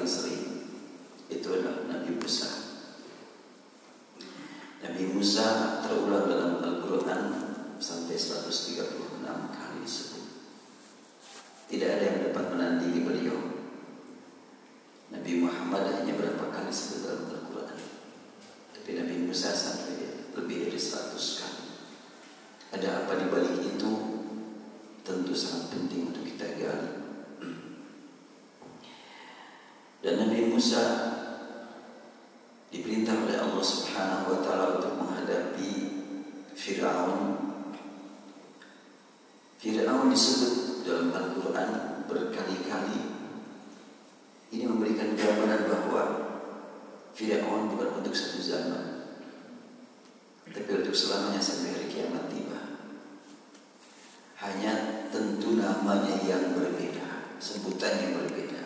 paling sering itu adalah Nabi Musa. Nabi Musa terulang dalam Al-Quran sampai 136 kali disebut. Tidak ada yang dapat menandingi beliau. Nabi Muhammad hanya berapa kali disebut dalam Al-Quran, tapi Nabi Musa sampai lebih dari 100 kali. Ada apa di balik itu? Tentu sangat penting untuk kita gali. Dan Nabi Musa diperintah oleh Allah Subhanahu wa taala untuk menghadapi Firaun. Firaun disebut dalam Al-Quran berkali-kali. Ini memberikan gambaran bahwa Firaun bukan untuk satu zaman, tapi untuk selamanya sampai hari kiamat tiba. Hanya tentu namanya yang berbeda, sebutan yang berbeda,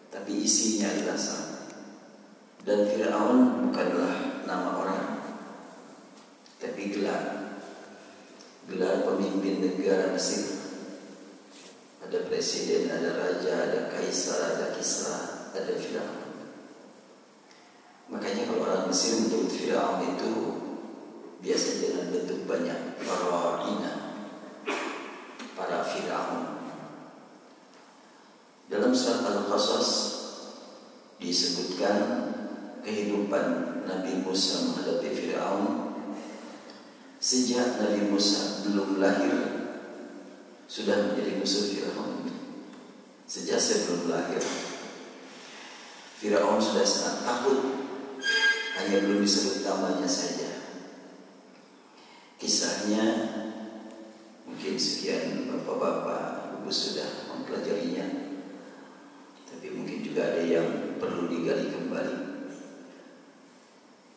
tapi isinya adalah sama. Dan Firaun bukanlah nama orang, tapi gelar pemimpin negara Mesir. Ada presiden, ada raja, ada kaisar, ada Kisra, ada Firaun. Makanya kalau orang Mesir menyebut Firaun itu biasanya dengan bentuk banyak Fara'ina, para Firaun. Dalam surat Al-Qasas disebutkan kehidupan Nabi Musa menghadapi Firaun. Sejak Nabi Musa belum lahir sudah menjadi musuh Firaun. Sejak sebelum lahir Firaun sudah sangat takut, hanya belum disebut namanya saja. Kisahnya mungkin sekian bapak-bapak ibu sudah mempelajarinya, tapi mungkin juga ada yang perlu digali kembali.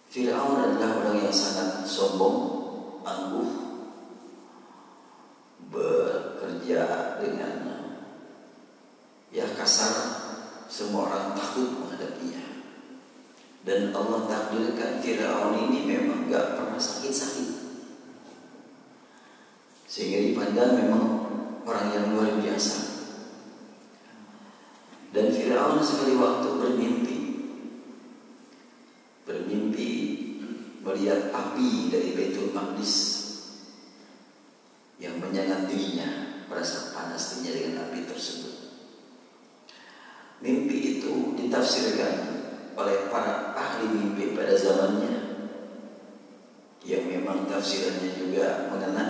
Firaun adalah orang yang sangat sombong, angkuh, bekerja dengan kasar, semua orang takut menghadapinya. Dan Allah takdirkan Firaun ini memang gak pernah sakit-sakit, sehingga dipandang memang orang yang luar biasa. Dan Firaun sekali waktu bermimpi melihat api dari Baitul Maqdis yang menyengat dirinya, merasa panas dirinya dengan api tersebut. Mimpi itu ditafsirkan oleh para ahli mimpi pada zamannya, yang memang tafsirannya juga mengena,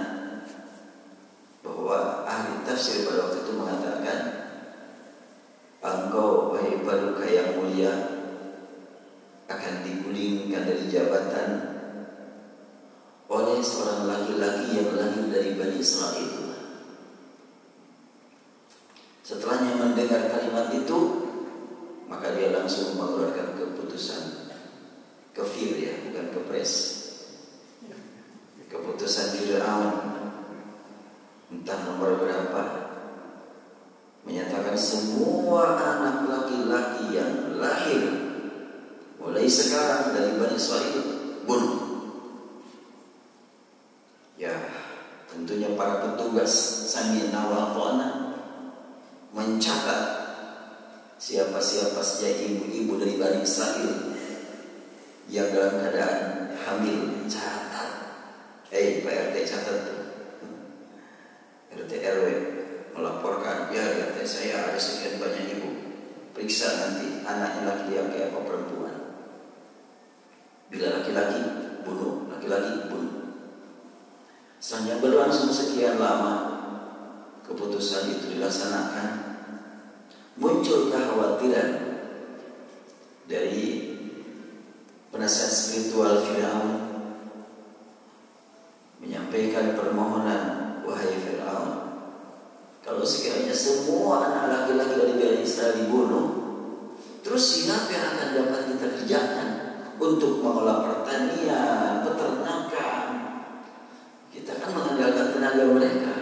bahwa ahli tafsir pada waktu itu mengatakan, engkau wahai Baluka yang mulia akan digulingkan dari jabatan oleh seorang laki-laki yang lahir dari Bani Israel. Setelahnya mendengar kalimat itu, maka dia langsung mengeluarkan keputusan kefir, bukan kepres. Keputusan Firaun entah nomor berapa, menyatakan semua anak laki-laki yang lahir mulai sekarang dari Bani Israel bunuh. Tentunya para petugas sami'na wa ata'na mencatat siapa-siapa saja ibu-ibu dari Bani Israel yang dalam keadaan hamil. Catat, Pak RT catat tuh, RT RW melaporkan, RT saya ada sekian banyak ibu, periksa nanti anaknya laki-laki apa perempuan. Bila laki-laki bunuh, laki-laki bunuh. Selanjutnya berlangsung sekian lama keputusan itu dilaksanakan, muncul kekhawatiran dari penasihat spiritual Firaun, menyampaikan permohonan, wahai Firaun, kalau sekiranya semua anak laki-laki dari Bani Israel dibunuh, terus siapa yang akan dapat kita kerjakan untuk mengolah pertanian, peternakan? Kita kan mengandalkan tenaga mereka.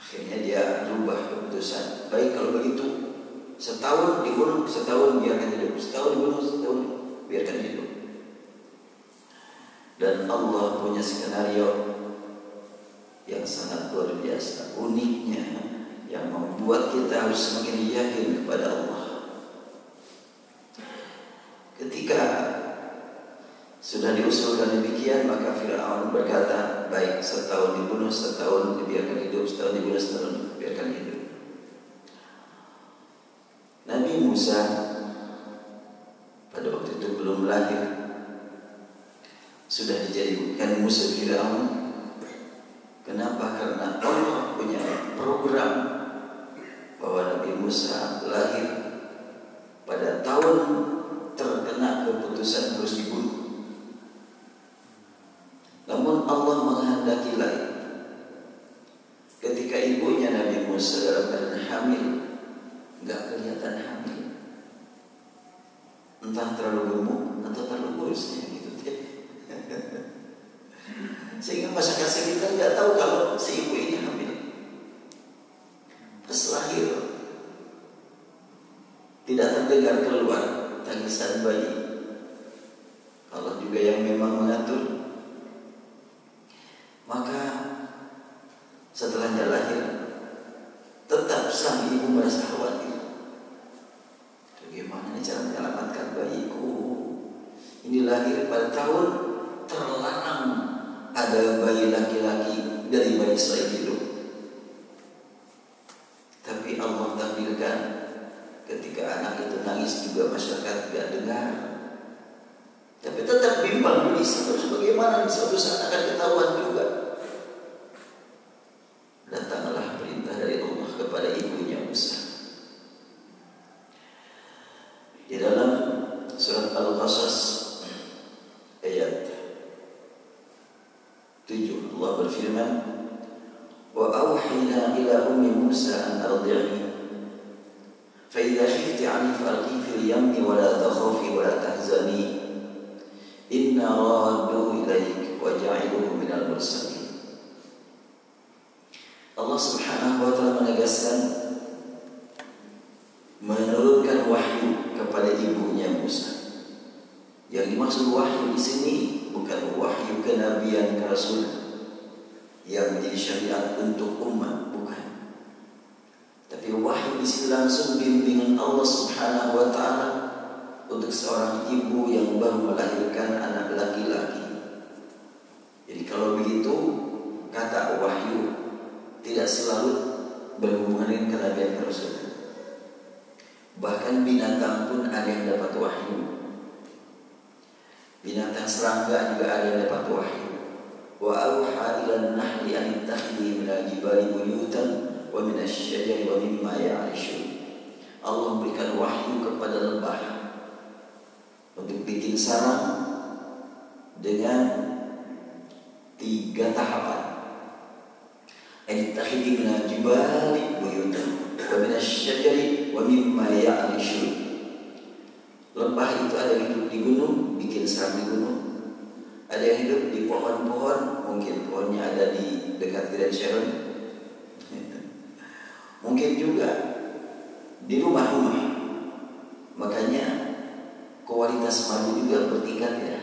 Akhirnya dia rubah keputusan. Baik kalau begitu, setahun dibunuh, setahun biarkan hidup, setahun dibunuh, setahun biarkan hidup. Dan Allah punya skenario yang sangat luar biasa. Uniknya yang membuat kita harus semakin yakin kepada Allah. Ketika sudah diusulkan demikian, maka Fir'aun berkata, baik, setahun dibunuh, setahun dibiarkan hidup, setahun dibunuh, setahun dibiarkan hidup. Nabi Musa pada waktu itu belum lahir, sudah dijadikan musuh Fir'aun. Kenapa? Karena Allah punya program bahwa Nabi Musa lahir pada tahun terkena keputusan harus dibunuh. Namun Allah menghendaki lain. Ketika ibunya Nabi Musa dalam keadaan hamil, enggak kelihatan hamil. Entah terlalu gemuk atau terlalu kurusnya gitu. Sehingga masyarakat kita nggak tahu kalau si ibu ini hamil. Pas lahir tidak terdengar keluar tangisan bayi. Allah juga yang memang mengatur. Maka setelahnya lahir, tetap sang ibu merasa khawatir. Bagaimana cara menyelamatkan bayiku? Ini lahir pada tahun terlarang ada bayi laki-laki dari Bani Israil hidup. Tapi Allah takdirkan ketika anak itu nangis juga masyarakat tidak dengar. Tapi tetap bimbang ini bagaimana di suatu saat akan ketahuan juga. Datanglah perintah dari Allah kepada ibunya Musa. Di dalam surat Al-Qasas ayat 7 Allah berfirman, wa awhayna ila ummi Musa an ardi'ihi fa idza khifti 'ani farqi fil yammi wa la takhafi wa la tahzani inna raddu ilaik wa ja'iluhu minal mursalin. Allah Subhanahu wa taala menegaskan, menurunkan wahyu kepada ibunya Musa. Yang dimaksud wahyu di sini bukan wahyu kenabian kerasulan yang menjadi syariat untuk umat, bukan. Tapi wahyu di sini langsung bimbingan Allah Subhanahu wa taala untuk seorang ibu yang baru melahirkan anak laki-laki. Jadi kalau begitu, kata wahyu tidak selalu berhubungan dengan kenabian kerasulan. Bahkan binatang pun ada yang dapat wahyu. Binatang serangga juga ada yang dapat wahyu. Wa auha ilan nahli an ittakhidhi minal jibali buyutan wa minasy syajari wa mimma ya'rishun. Allah memberikan wahyu kepada lebah untuk bikin sarang dengan 3 tahapan. Ittakhidhi minal jibali buyutan wa minasy syajari wa mimma ya'rishun. Lebah itu ada yang hidup di gunung, bikin sarang di gunung. Ada yang hidup di pohon-pohon, mungkin pohonnya ada di dekat Grand Sharon. Mungkin juga di rumah-rumah. Makanya kualitas madu juga bertingkat ya.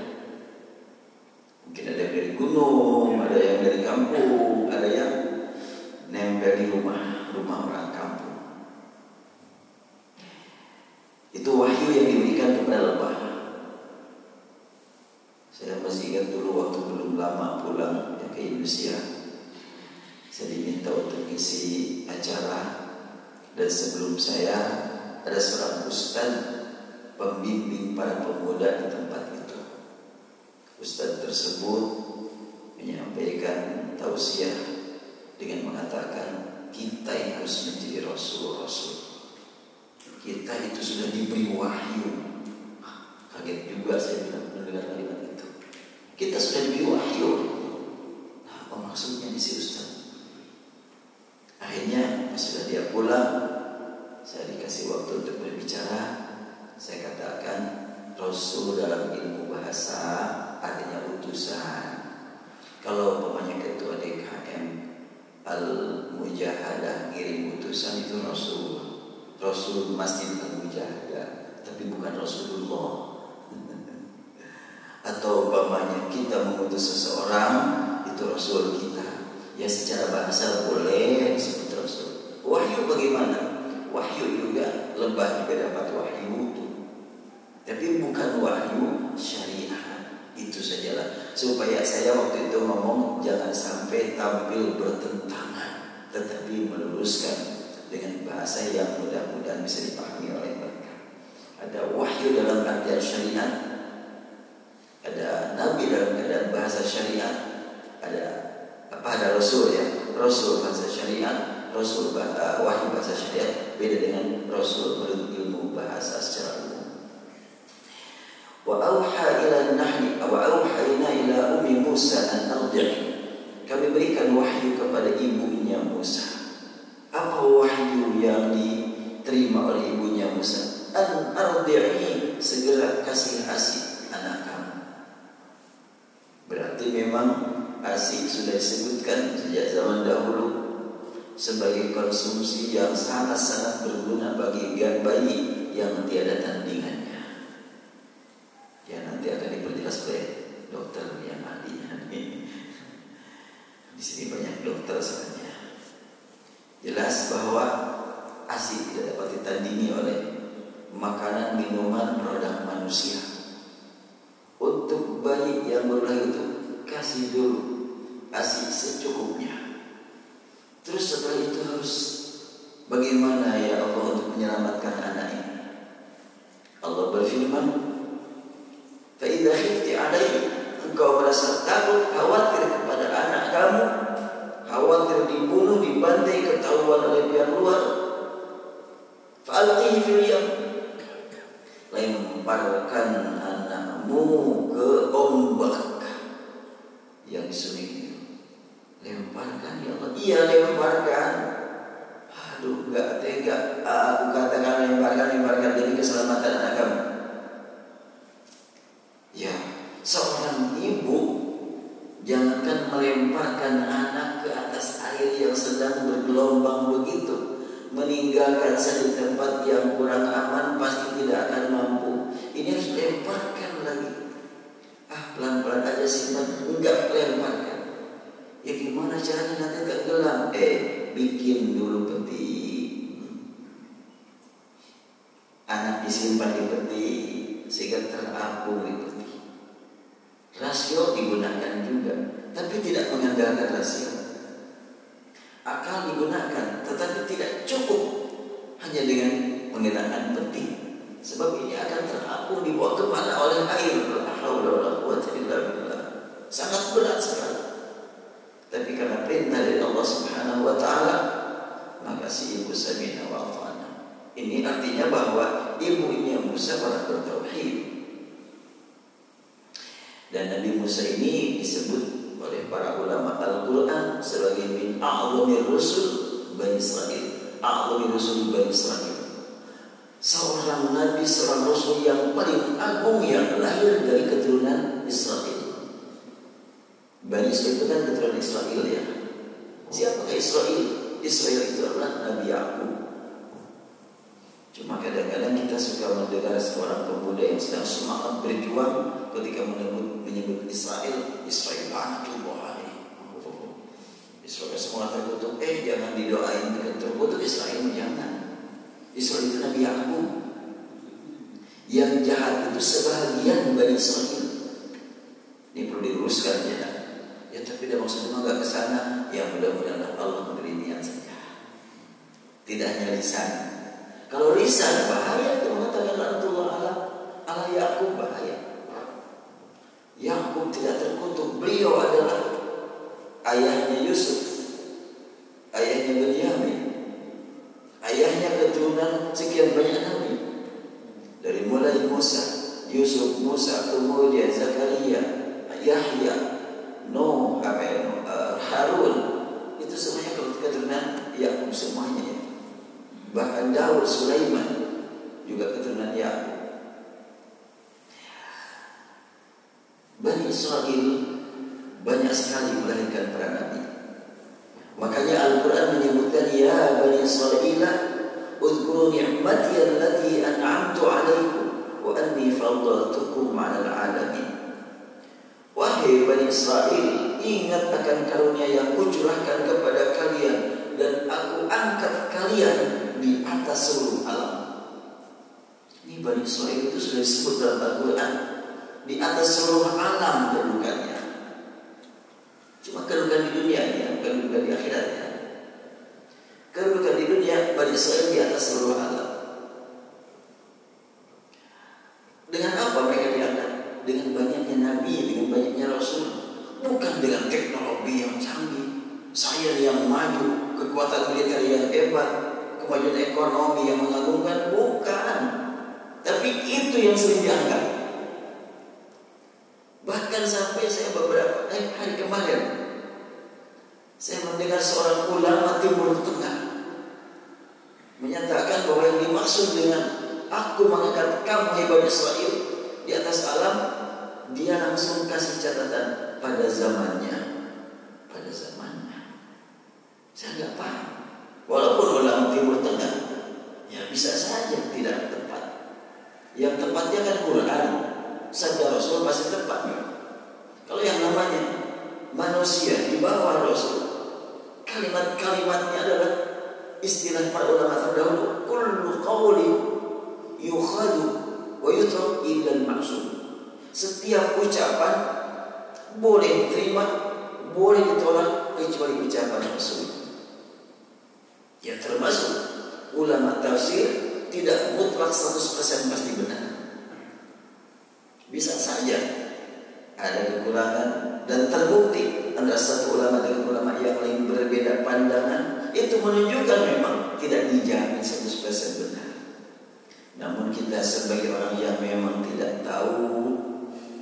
Mungkin ada yang dari gunung, ada yang dari kampung, ada yang nempel di rumah orang kampung. Itu wahyu yang diberikan kepada lebah. Saya masih ingat dulu waktu belum lama pulang ke Indonesia, saya diminta untuk isi acara, dan sebelum saya ada seorang ustaz pembimbing para pemuda di tempat itu. Ustaz tersebut menyampaikan tausiah dengan mengatakan kita yang harus menjadi rasul-rasul. Kita itu sudah diberi wahyu. Kaget juga saya bilang mendengar kalimat itu. Kita sudah diberi wahyu. Nah, apa maksudnya di si Ustaz? Akhirnya sudah dia pulang, saya dikasih waktu untuk berbicara. Saya katakan Rasul dalam ilmu bahasa artinya utusan. Kalau umpamanya ketua DKM Al-Mujahadah ngirim utusan itu Rasul. Rasul Masjid Al-Mujahadah, tapi bukan Rasulullah. Atau umpamanya kita mengutus seseorang, itu Rasul kita. Ya secara bahasa boleh disebut Rasul. Wahyu bagaimana? Wahyu juga, lebah juga dapat wahyu, tapi bukan wahyu syariah. Itu sajalah, supaya saya waktu itu ngomong jangan sampai tampil bertentangan, tetapi meluruskan dengan bahasa yang mudah-mudahan bisa dipahami oleh mereka. Ada wahyu dalam artian syariat, ada nabi dalam keadaan bahasa syariat, ada rasul ya, rasul bahasa syariat, rasul wahyu bahasa syariat beda dengan rasul menurut ilmu bahasa secara umum. Wa auha ila nahli wa auhayna ila ummi Musa an ardi'i. Kami berikan wahyu kepada ibunya Musa. Apa wahyu yang diterima oleh ibunya Musa? An ardi'i, segera kasih ASI anak kamu. Berarti memang ASI sudah disebutkan sejak zaman dahulu sebagai konsumsi yang sangat-sangat berguna bagi bayi yang tiada tandingannya. Ya, nanti akan diperjelas oleh dokter yang ahlinya. Di sini banyak dokter sebenarnya. Jelas bahwa ASI tidak dapat ditandingi oleh makanan, minuman, produk manusia. Untuk bayi yang baru lahir itu kasih dulu ASI secukupnya. Terus setelah itu harus bagaimana ya Allah untuk menyelamatkan anak ini? Allah berfirman, "Fa idza khifti 'alaihi", engkau merasa takut, khawatir kepada anak kamu, khawatir dibunuh, dibantai, ketahuan oleh pihak luar, fa'alqihi fil yam, lemparkan anakmu ke ombak yang di sungai itu. Lemparkan ya Allah. Iya, lemparkan. Aduh, gak tega aku katakan lemparkan demi keselamatan anak kamu. Ya, seorang ibu jangankan melemparkan anak ke atas air yang sedang bergelombang begitu, meninggalkan saya di tempat yang kurang aman pasti tidak akan mampu. Ini harus lemparkan lagi. Pelan-pelan aja simpan, enggak lemparkan. Ya gimana caranya nanti tenggelam? Bikin dulu peti. Anak disimpan di peti sehingga terapung di peti. Rasio digunakan juga, tapi tidak mengandalkan rasio. Akal digunakan, tetapi tidak cukup hanya dengan menggunakan peti. Sebab ini akan terapung dibawa kemana oleh air. La haula wala quwwata illa billah. Sangat berat sekali. Tapi karena perintah dari Allah Subhanahu wa taala, maka si ibu sami'na wa ata'na. Ini artinya bahwa ibunya Musa orang bertauhid. Dan Nabi Musa ini disebut oleh para ulama Al-Quran sebagai min a'zamir rusul Bani Israil. A'zamir rusul Bani Israil. Seorang nabi, seorang rasul yang paling agung yang lahir dari keturunan Israel. Bani Israel itu kan keturunan Israel ya. Siapakah Israel? Israel itu adalah Nabi Yakub. Cuma kadang-kadang kita suka mendengar seorang pemuda yang sedang semangat berjuang ketika menyebut Israel, Israel laknatullah alaihi. Israel semua terkutuk, jangan didoain terkutuk Israel, jangan. Israel itu Nabi Yakub. Yang jahat itu sebahagian Bani Israel. Ini perlu diluruskan ya. Ya tapi dia maksudnya enggak ke sana. Ya mudah-mudahan Allah memberi niat saja. Tidak hanya lisan. Kalau lisan bahaya, itu mengatakan laknatullah ala Yakub, bahaya. Yakub tidak terkutuk. Beliau adalah ayahnya Yusuf, ayahnya Benyamin, ayahnya keturunan sekian banyak nabi. Dari mulai Musa, Yusuf, Musa, kemudian Zakaria, Yahya, Nuh, Harun. Itu semuanya keturunan Yakub semuanya. Bahkan Daud, Sulaiman juga keturunan Yakub. Bani Israel banyak sekali melahirkan para nabi. Makanya Al-Quran menyebutkan ya Bani Israel udhkuru ni'mati allati an'amtu 'alaikum wa anni faddaltukum 'alal 'alamin. Wahai Bani Israel, ingat akan karunia yang kucurahkan kepada kalian dan aku angkat kalian di atas seluruh alam. Ini Bani Israil itu sudah disebut dalam Al-Quran, di atas seluruh alam kedudukannya. Cuma kedudukan di dunia ya, bukan kedudukan di akhirat ya. Kedudukan di dunia Bani Israil di atas seluruh alam. Dengan apa mereka diangkat? Dengan banyaknya nabi, dengan banyaknya rasul, bukan dengan teknologi yang canggih, sains yang maju, kekuatan militer yang hebat, kemajuan ekonomi yang mengagumkan, bukan. Tapi itu yang sering diangkat. Bahkan sampai saya beberapa hari kemarin saya mendengar seorang ulama Timur Tengah menyatakan bahwa yang dimaksud dengan aku mengangkat kamu hai Bani Israil di atas alam, dia langsung kasih catatan pada zamannya. Pada zamannya. Saya nggak paham. Walaupun ulama Timur Tengah, ya bisa saja tidak tepat. Yang tepatnya kan Quran, sabda Rasul pasti tepat. Kalau yang namanya manusia di bawah Rasul, kalimat-kalimatnya adalah istilah para ulama terdahulu, kullu qawli yukhadu wa yutrak illa al-ma'sum. Setiap ucapan boleh diterima, boleh ditolak kecuali ucapan Rasul. Ya termasuk ulama tafsir tidak mutlak 100% pasti benar. Bisa saja ada kekurangan dan terbukti antara satu ulama dengan ulama yang lain berbeda pandangan, itu menunjukkan memang tidak dijamin 100% benar. Namun kita sebagai orang yang memang tidak tahu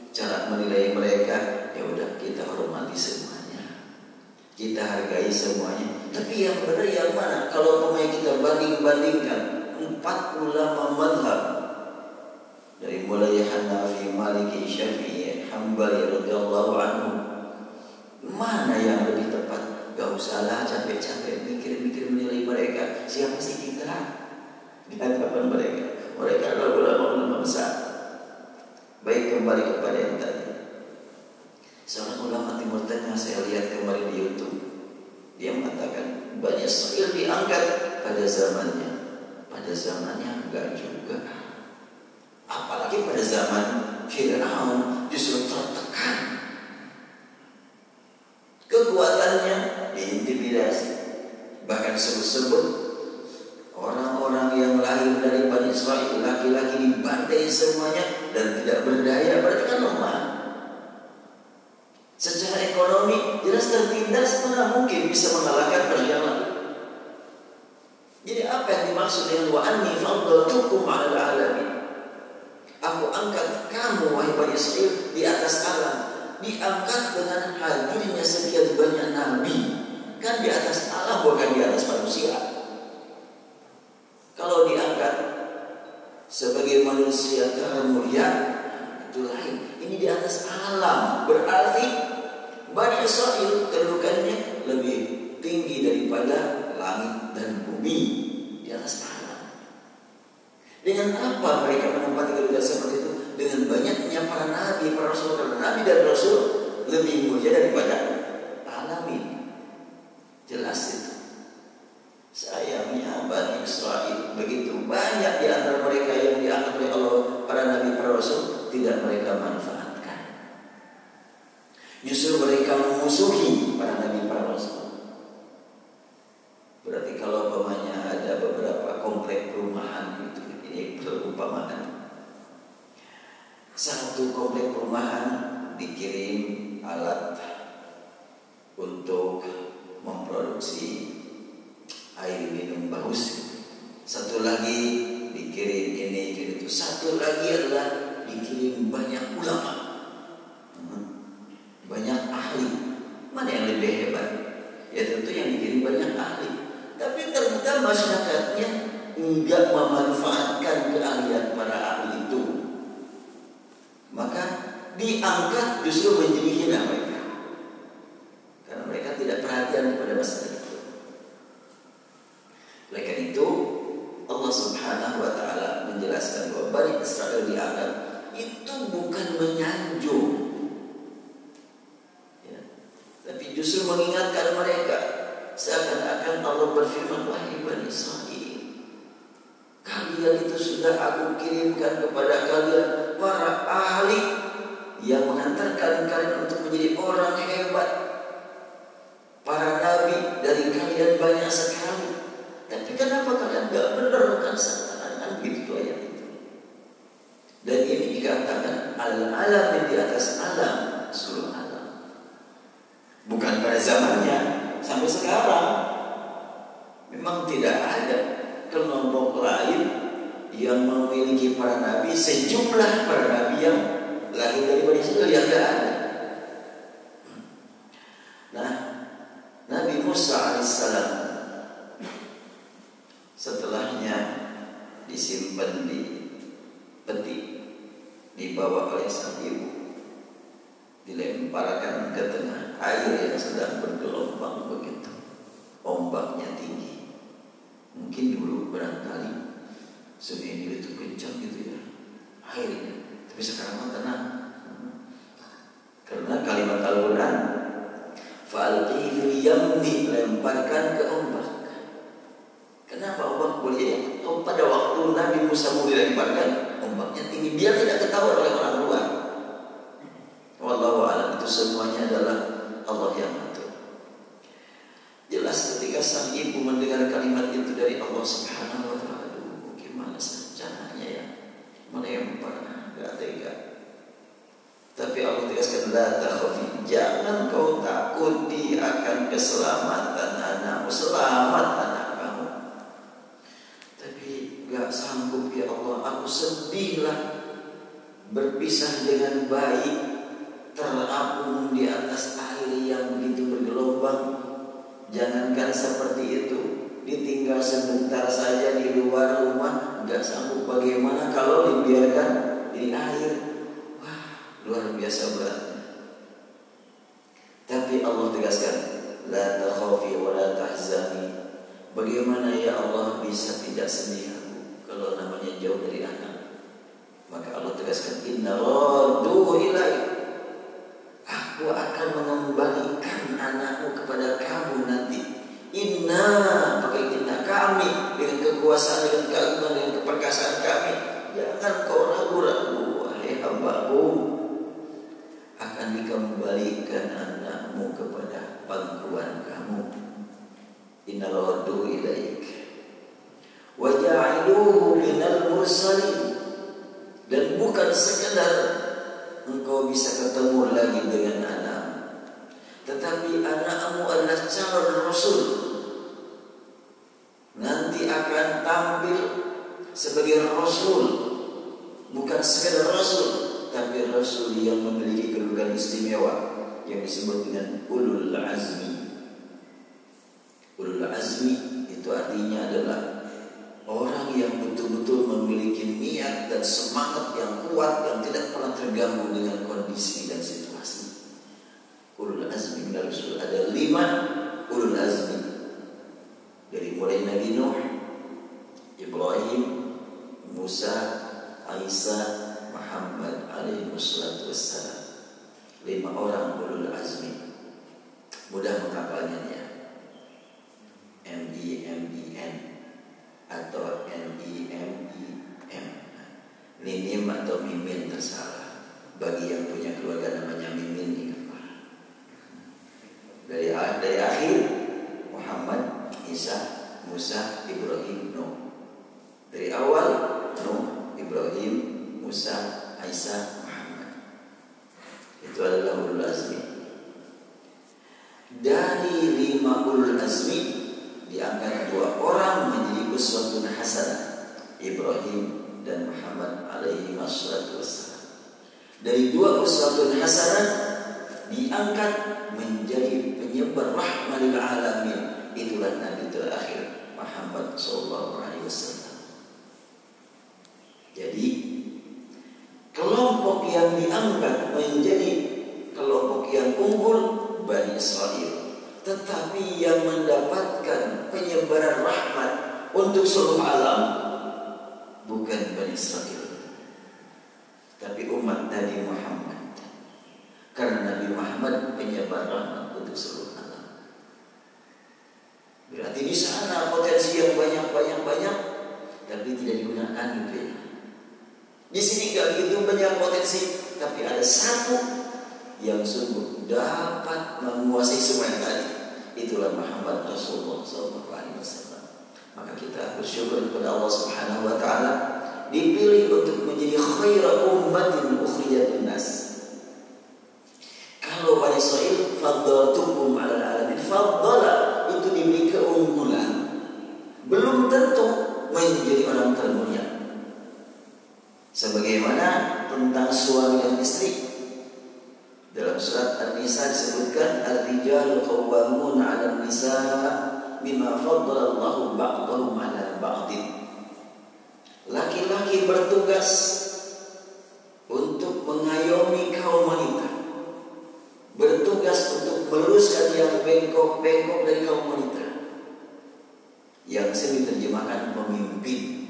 cara menilai mereka, ya udah kita hormati semuanya, kita hargai semuanya. Tapi yang benar yang mana? Kalau pemain kita bandingkan 4 ulama madhab dari mulai Hanafi, Maliki, Syafi'i, Hambali radhiyallahu anhu, mana yang lebih tepat? Gak usahlah capek-capek mikir-mikir menilai mereka. Siapa sih kita di hadapan mereka? Mereka adalah ulama-ulama besar. Baik, kembali kepada yang tadi. Seorang ulama Timur Tengah saya lihat kemarin di YouTube, dia mengatakan Bani Israil diangkat pada zamannya. Pada zamannya enggak juga. Apalagi pada zaman Fir'aun justru tertekan. Kekuatannya diintimidasi. Bahkan sebut-sebut orang-orang yang lahir dari Bani Israil, laki-laki dibantai semuanya dan tidak berdaya, berarti kan lemah. Secara ekonomi jelas tertindas, mana mungkin bisa mengalahkan orang yang lain. Jadi apa yang dimaksud dengan wa anni faddaltukum 'alal 'alamin? Aku angkat kamu wahai Bani Israil di atas alam. Diangkat dengan hadirnya sekian banyak nabi. Kan di atas alam, bukan di atas manusia. Kalau diangkat sebagai manusia termulia, itu lain. Ini di atas alam, berarti Bani Israil kedudukannya lebih tinggi daripada langit dan bumi, di atas alam. Dengan apa mereka menempati kedudukan seperti itu? Dengan banyaknya para nabi, para rasul, karena nabi dan rasul lebih mulia daripada alamin. Jelas itu. Sayangnya Bani Israil begitu banyak di antara mereka yang diangkat oleh Allah, para nabi, para rasul, tidak mereka manfaatkan. Justru mereka memusuhi para nabi, para rasul. Berarti kalau umpamanya ada beberapa komplek perumahan gitu, ini perumpamaan. Satu komplek perumahan dikirim alat untuk memproduksi air minum bagus. Satu lagi dikirim ini, itu. Satu lagi adalah dikirim banyak ulama, banyak ahli. Mana yang lebih hebat? Ya tentu yang dikirim banyak ahli. Tapi ternyata masyarakatnya enggak memanfaatkan keahlian para ahli itu. Maka diangkat justru menjadi hina mereka. Karena mereka tidak perhatian kepada masalah itu. Oleh karena itu Allah Subhanahu wa ta'ala menjelaskan bahwa Bani Israil diangkat itu bukan menyanjung, ya, tapi justru mengingatkan mereka Seakan-akan Allah berfirman, wahai Bani Israil, kalian itu sudah aku kirimkan kepada kalian para ahli yang mengantarkan kalian untuk menjadi orang hebat. Para nabi dari kalian banyak sekali, tapi kenapa kalian gak menerangkan santaran? Gitu ayat itu. Dan ini dikatakan al-alam yang di atas alam, seluruh alam. Bukan pada zamannya, sampai sekarang memang tidak ada kelompok lain yang memiliki para nabi sejumlah para nabi yang lahir dari Bani Israil, yang tidak ada. Nah, Nabi Musa alaihissalam setelahnya disimpan di peti, dibawa oleh sang ibu, dilemparkan ke tengah air yang sedang bergelombang begitu, ombaknya tinggi. Mungkin dulu barangkali sungai Nil itu kencang gitu ya airnya, tapi sekarang tenang. Karena kalimat Al-Quran, fa'alqi fil yammi, lemparkan ke ombak. Kenapa ombak boleh? Oh, pada waktu Nabi Musa mau dilemparkan, ombaknya tinggi, biar tidak ketahuan oleh orang luar. Wallahu a'lam, itu semuanya adalah Allah yang atur. Jelas ketika sang ibu mendengar kalimat itu dari Allah Subhanahu wa ta'ala, gimana caranya ya melempar, gak tega. Tapi Allah tegaskan, la takhafi, jangan kau takuti akan keselamatan anakmu, selamat anak kamu. Tapi gak sanggup ya Allah, aku sedihlah berpisah dengan bayi terapung di atas air yang begitu bergelombang. Jangankan seperti itu, ditinggal sebentar saja di luar rumah, gak sanggup. Bagaimana kalau dibiarkan di air? Luar biasa beratnya. Tapi Allah tegaskan, la takhafi wa la tahzani. Bagaimana ya Allah bisa tidak sedih aku kalau namanya jauh dari anak? Maka Allah tegaskan, inna radduhu ilaik, aku akan mengembalikan anakmu kepada kamu nanti. Inna, pakai inna, kami dengan kekuasaan, dengan keagungan, dengan keperkasaan kami. Jangan kau ragu-ragu, wahai hambaku, akan dikembalikan anakmu kepada pangkuan kamu. Inna raddu ilaik wa ja'iluhu minal mursalin. Dan bukan sekedar engkau bisa ketemu lagi dengan anak, tetapi anakmu adalah calon rasul. Nanti akan tampil sebagai rasul, bukan sekedar rasul, tapi rasul yang memiliki kedudukan istimewa yang disebut dengan ulul azmi. Ulul azmi itu artinya adalah orang yang betul-betul memiliki niat dan semangat yang kuat, yang tidak pernah terganggu dengan kondisi dan situasi. Ulul azmi min ar-rusul, ada 5 ulul azmi. Dari mulai Nabi Nuh, Ibrahim, Musa, Isa, Muhammad alaihi wassalatu wassalam. 5 orang ulul azmi. Mudah menghafalnya, M-I-M-I-N atau N-I-M-I-M, Minim atau Mimin tersalah. Bagi yang punya keluarga namanya Mimin, ingat. Dari akhir Muhammad, Isa, Musa, Ibrahim, Nuh. Dari awal Nuh, Ibrahim, Musa, Isa, Muhammad. Itu adalah ulul azmi. Dari 5 ulul azmi diangkat 2 orang menjadi uswatun hasanah, Ibrahim dan Muhammad alaihi wassalatu wassalam. Dari 2 uswatun hasanah diangkat menjadi penyebar rahmah lil alamin. Itulah Nabi terakhir Muhammad sallallahu alaihi wasallam. Jadi kelompok yang diangkat menjadi kelompok yang unggul Bani Israil, tetapi yang mendapatkan penyebaran rahmat untuk seluruh alam bukan Bani Israil, tapi umat Nabi Muhammad. Karena Nabi Muhammad penyebar rahmat untuk seluruh alam. penggunaan gitu ya. Di sini gak begitu banyak potensi, tapi ada satu yang sungguh dapat menguasai semua yang tadi. Itulah Muhammad Rasulullah SAW. Maka kita bersyukur kepada Allah Subhanahu Wa Taala dipilih untuk menjadi khairu ummatin ukhrijat linnas. Kalau Bani Israil faddaltukum 'alal alamin, faddala itu diberi keunggulan, belum tentu menjadi orang termulia. Sebagaimana tentang suami dan istri, dalam surat An-Nisa disebutkan ar-rijalu qawwamun 'alan nisa bima faddala Allahu ba'dahum 'ala ba'din. Laki-laki bertugas untuk mengayomi kaum wanita, bertugas untuk meluruskan yang bengkok-bengkok dari kaum wanita, yang sering diterjemahkan pemimpin.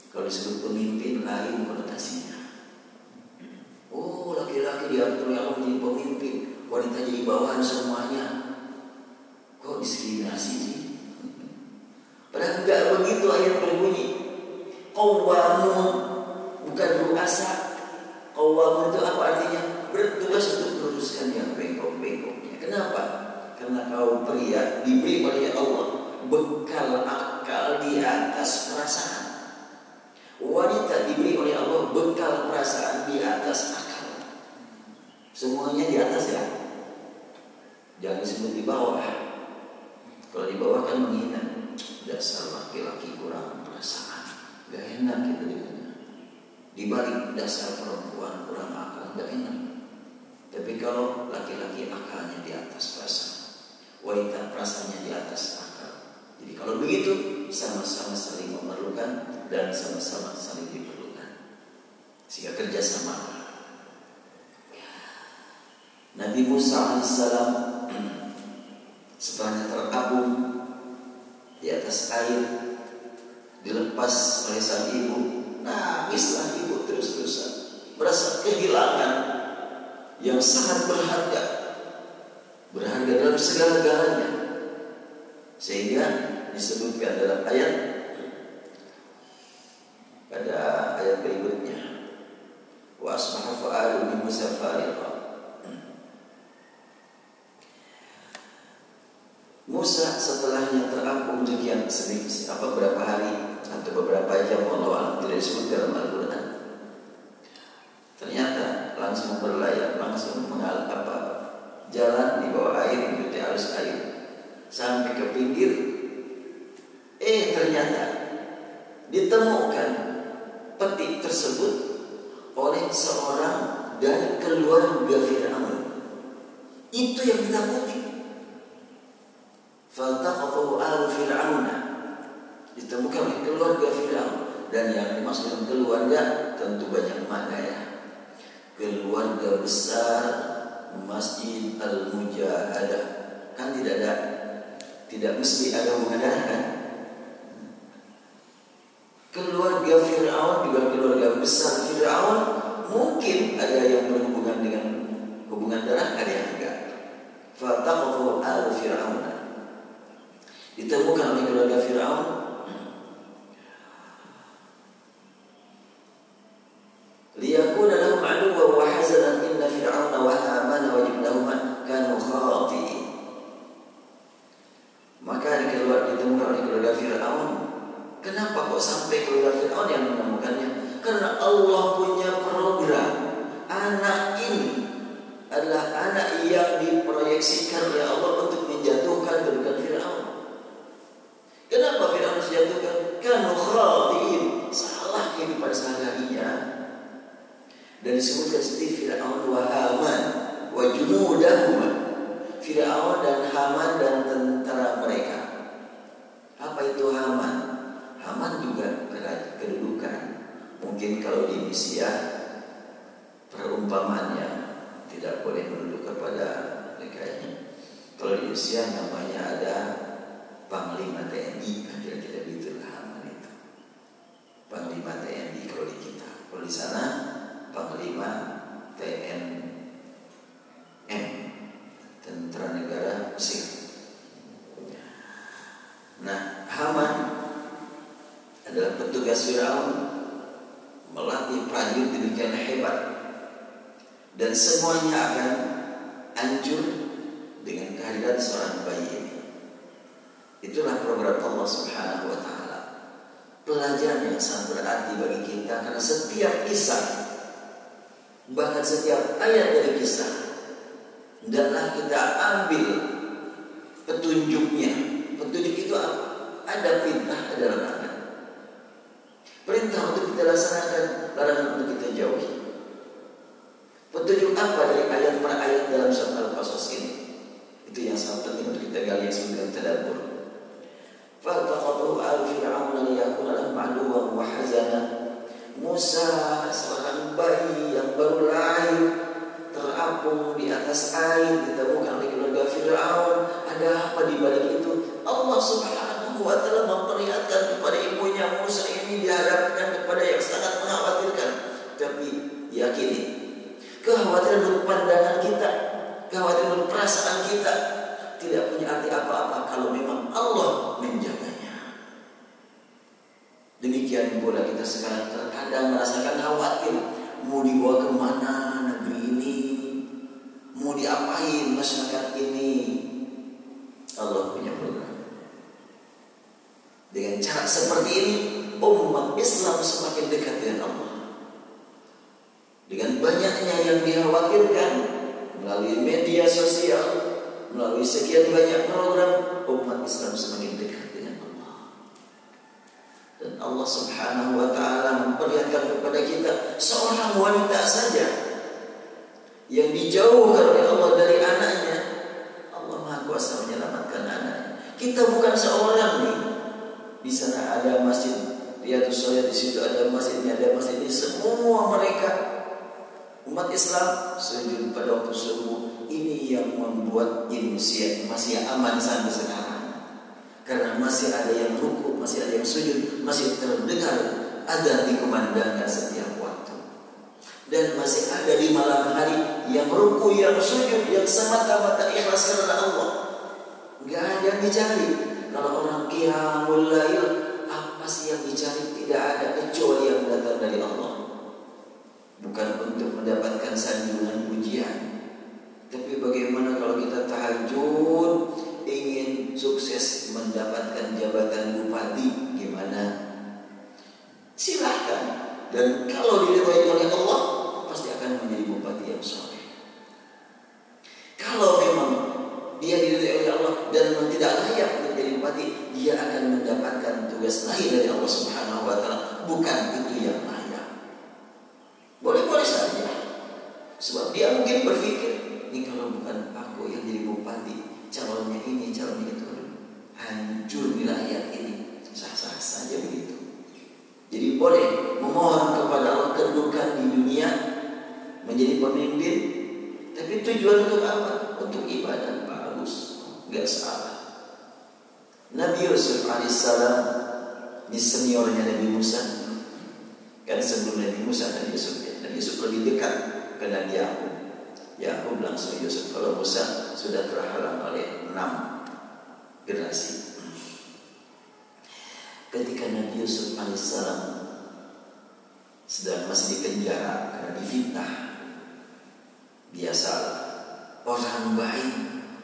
Kalau disebut pemimpin lain konotasinya. Oh, laki-laki diatur yang menjadi pemimpin, wanita jadi bawahan semuanya. Kok diskriminasi sih? Padahal enggak begitu ayat berbunyi. Qawwamun, bukan ru'asa. Qawwamun itu apa artinya? Bertugas untuk meluruskan yang bengkok-bengkoknya. Kenapa? Karena kaum pria diberi oleh Allah bekal akal di atas perasaan. Wanita diberi oleh Allah bekal perasaan di atas akal. Semuanya di atas ya. Jangan disebut di bawah. Kalau di bawah kan menghina. Dasar laki-laki kurang perasaan, gak enak gitu dengannya. Di balik dasar perempuan kurang akal, gak enak. Tapi kalau laki-laki akalnya di atas perasaan, wanita perasaannya di atas akal. Jadi kalau begitu sama-sama saling memerlukan dan sama-sama saling diperlukan, sehingga kerjasama. Nabi Musa alaihissalam setelahnya terapung di atas air, dilepas oleh sang ibu, nangislah ibu terus-terusan, merasa kehilangan yang sangat berharga dalam segala-galanya, sehingga disebutkan dalam ayat pada ayat berikutnya, wa asbaha fu'adu min Musa fariqa. Musa setelahnya terapung demikian beberapa hari atau beberapa jam, Allah alam, tidak disebut dalam Al-Quran. Ternyata langsung berlayar, langsung jalan di bawah air, mengikuti arus air sampai ke pinggir. Ternyata ditemukan peti tersebut oleh seorang dari keluarga Fir'aun. Itu yang ditakuti. Faltaqatahu alu Fir'auna, ditemukan oleh keluarga Fir'aun. Dan yang dimaksud dengan keluarga tentu banyak makna ya. Keluarga besar Masjid Al-Mujahadah, kan tidak mesti ada hubungan darah kan. Keluarga Fir'aun juga keluarga besar Fir'aun, mungkin ada yang berhubungan dengan hubungan darah, ada yang enggak. Faltaqatahu alu Fir'auna, ditemukan oleh keluarga Fir'aun. Liyakuna lahum aduwwan wa hazanan inna Fir'auna wa Hamana wa jundahuma kanu khati'in. Maka ditemukan oleh keluarga Fir'aun. Kenapa kok sampai keluarga Fir'aun yang menemukannya? Karena Allah punya program. Anak ini adalah anak yang diproyeksikan oleh Allah untuk menjatuhkan kedudukan Fir'aun. Kenapa Fir'aun dijatuhkan? Kanu khati'in, salah kehidupan sehari-harinya. Dan disebutkan seperti Fir'aun wa Haman wa junudahuma, Fir'aun dan Haman dan tentara mereka. Apa itu Haman? Haman juga kedudukan. Mungkin kalau di Indonesia perumpamaannya tidak boleh menunduk kepada mereka ini. Kalau di Indonesia namanya ada Panglima TNI, kira-kira begitulah Haman itu. Panglima TNI kalau di kita. Kalau di sana Panglima TNM, Tentara Negara Mesir. Nah, Haman adalah petugas Fir'aun tahun melatih prajurit demikian hebat, dan semuanya akan hancur dengan kehadiran seorang bayi ini. Itulah program Allah Subhanahu wa Ta'ala. Pelajaran yang sangat berarti bagi kita, karena setiap kisah, bahkan setiap ayat dari kisah, hendaklah kita ambil petunjuknya. Petunjuk itu apa? Ada perintah, ada larangan. Perintah untuk kita laksanakan, larangan untuk kita jauhi. Petunjuk apa dari ayat per ayat dalam surat Al-Qasas ini? Itu yang sangat penting untuk kita gali, yang disebut dengan tadabbur. Faltaqatahu al fir'aun liyakuna lahum aduwwan wa hazana. Musa, seorang bayi yang baru lahir, terapung di atas air, ditemukan oleh keluarga Fir'aun. Ada apa di balik itu? Allah Subhanahu wa Ta'ala memperlihatkan kepada ibunya, Musa ini dihadapkan kepada yang sangat mengkhawatirkan. Tapi yakini, kekhawatiran menurut pandangan kita, kekhawatiran menurut perasaan kita tidak punya arti apa-apa kalau memang Allah menjaganya. Demikian pula kita sekarang terkadang merasakan khawatir, mau dibawa kemana negeri ini, mau diapain masyarakat ini. Allah punya program. Dengan cara seperti ini, umat Islam semakin dekat dengan Allah. Dengan banyaknya yang dikhawatirkan melalui media sosial, melalui sekian banyak program, umat Islam semakin dekat dengan Allah. Dan Allah Subhanahu wa Ta'ala memperlihatkan kepada kita seorang wanita saja yang dijauhkan oleh Allah dari anaknya. Allah Maha Kuasa menyelamatkan anaknya. Kita bukan seorang nih. Di sana ada masjid Riyadhus Shalihin, di situ ada masjid ini, ada masjid ini. Semua mereka umat Islam sujud pada waktu subuh. Ini yang membuat Indonesia masih aman sampai sekarang, karena masih ada yang rukuk, masih ada yang sujud, masih terdengar adzan dikumandangkan setiap waktu, dan masih ada di malam hari yang rukuk, yang sujud, yang semata-mata ikhlas karena Allah. Gak ada yang dicari. Kalau orang qiyamul lail, apa sih yang dicari? Tidak ada kecuali yang datang dari Allah. Bukan untuk mendapatkan sanjungan pujian. Tapi bagaimana kalau kita tahajud ingin sukses mendapatkan jabatan bupati? Gimana? Silahkan. Dan kalau diridhoi oleh Allah, pasti akan menjadi bupati yang soleh. Kalau memang dia diridhoi oleh Allah dan memang tidak layak menjadi bupati, dia akan mendapatkan tugas lain dari Allah Subhanahu wa Ta'ala. Bukan itu yang layak. Boleh-boleh saja. Sebab dia mungkin berpikir, ini kalau bukan aku yang jadi bupati, calonnya ini, calonnya itu, hancur wilayah ini. Sah-sah saja begitu. Jadi boleh memohon kepada Allah kedudukan di dunia, menjadi pemimpin. Tapi tujuan untuk apa? Untuk ibadah. Bagus, gak salah. Nabi Yusuf alaihissalam, ini seniornya Nabi Musa. Kan sebelum Nabi Musa, Nabi Yusuf lebih dekat ke Nabi Yakub. Yakub langsung Yusuf. Kalau Musa sudah terhalang oleh 6 generasi. Ketika Nabi Yusuf alaihissalam sedang masih di penjara karena difitnah, biasalah orang baik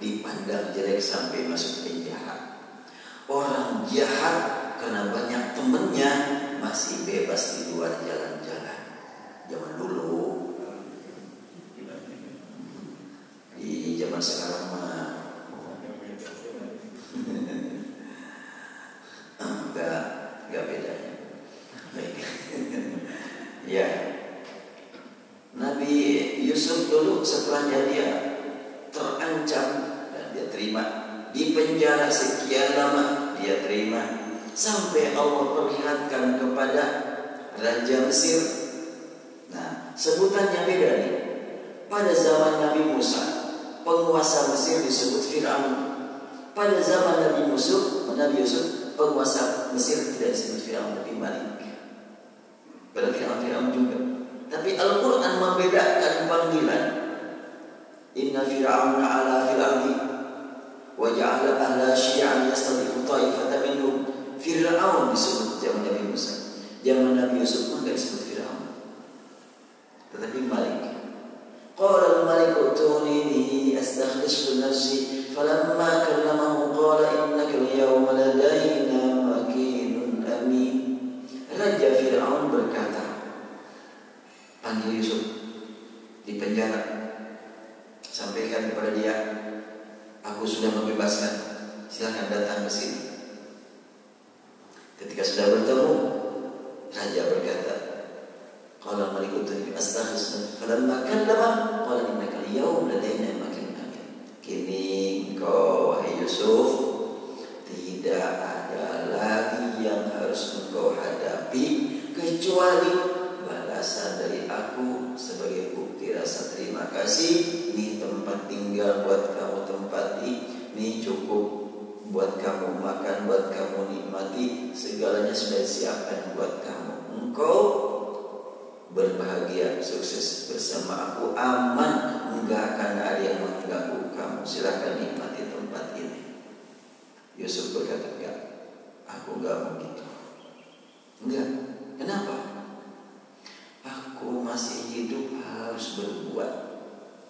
dipandang jelek sampai masuk penjara. Orang jahat karena banyak temennya masih bebas di luar jalan-jalan. Zaman dulu. Di zaman sekarang mah enggak bedanya. Ya, Nabi Yusuf dulu setelahnya dia terancam dan dia terima, di penjara sekian lama dia terima, sampai Allah perlihatkan kepada Raja Mesir. Nah, sebutannya beda nih. Pada zaman Nabi Musa, penguasa Mesir disebut Fir'aun. Pada zaman Nabi Yusuf, penguasa Mesir tidak disebut Fir'aun tapi Malik. Pada Fir'aun juga. Tapi Al-Quran membedakan panggilan. Inna Fir'aun ala fil ardi wa ja'ala ahla syi'an yastadifu ta'ifatan minhum. Fir'aun disebut zaman Nabi Musa. Zaman Nabi Yusuf mah enggak disebut Firaun, tetapi Malik. Qala al-malik utuni bihi astakhlisu nafsi falamma kallamahu qala innaka al-yawma ladaina makinun amin. Raja Firaun berkata, panggil Yusuf di penjara, sampaikan kepada dia, aku sudah membebaskan, silakan datang ke sini. Ketika sudah bertemu, raja berkata, qala al-malik utuni bihi astakhlisu nafsi falamma kallamahu qala innaka al-yawma ladaina makinun amin. Kini engkau wahai Yusuf, tidak ada lagi yang harus engkau hadapi kecuali balasan dari aku sebagai bukti rasa terima kasih. Ini tempat tinggal buat kamu tempati, ini cukup buat kamu makan, buat kamu nikmati, segalanya sudah disiapkan buat kamu. Engkau berbahagia, sukses bersama aku, aman, enggak akan ada yang mengganggu kamu. Silakan nikmati tempat ini. Yusuf berkata, enggak, aku enggak mau gitu. Enggak, kenapa? Aku masih hidup harus berbuat,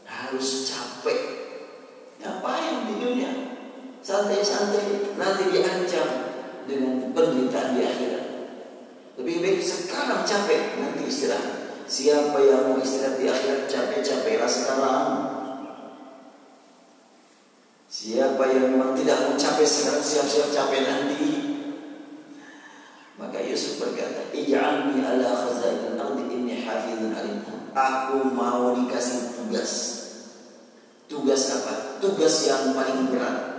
harus capek. Ngapain di dunia? Santai-santai, nanti diancam dengan penderitaan di akhirat. Lebih baik sekarang capek, nanti istirahat. Siapa yang mau istirahat di akhirat, capek-capeklah sekarang. Siapa yang memang tidak mau capek sekarang, siap-siap capek nanti. Maka Yusuf berkata, ij'alni ala khazainil ardi inni hafizun alim. Aku mau dikasih tugas. Tugas apa? Tugas yang paling berat.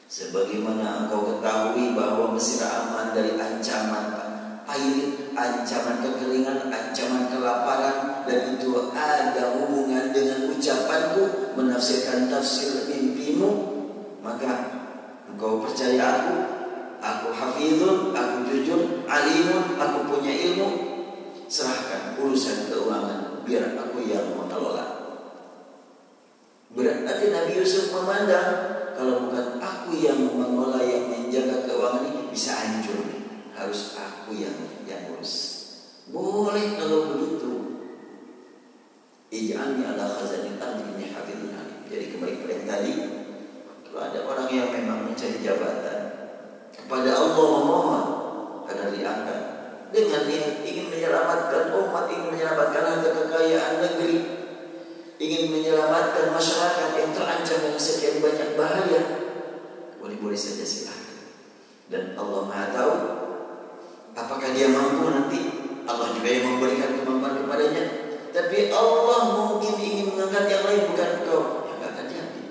Sebagaimana engkau ketahui bahwa Mesir aman dari ancaman pairit, ancaman kekeringan, ancaman kelaparan, dan itu ada hubungan dengan ucapanku, menafsirkan tafsir mimpimu. Maka engkau percaya aku hafizun, aku jujur, alimun, aku punya ilmu. Serahkan urusan keuangan, biar aku yang mengelola. Berarti Nabi Yusuf memandang, kalau bukan aku yang mengelola, yang menjaga keuangan ini, bisa hancur. Harus aku yang urus. Boleh kalau begitu. Ij'alni ala khazainil ardi inni hafizun alim. Jadi kembali pada yang tadi, kalau ada orang yang memang mencari jabatan, kepada Allah memohon agar diangkat dengan niat ingin menyelamatkan umat, ingin menyelamatkan harta kekayaan negeri, ingin menyelamatkan masyarakat yang terancam dengan sekian banyak bahaya, boleh-boleh saja silakan. Dan Allah Maha tahu apakah dia mampu nanti. Allah juga yang memberikan kemampuan kepadanya. Tapi Allah mungkin ingin mengangkat yang lain, bukan engkau, yang akan jadi.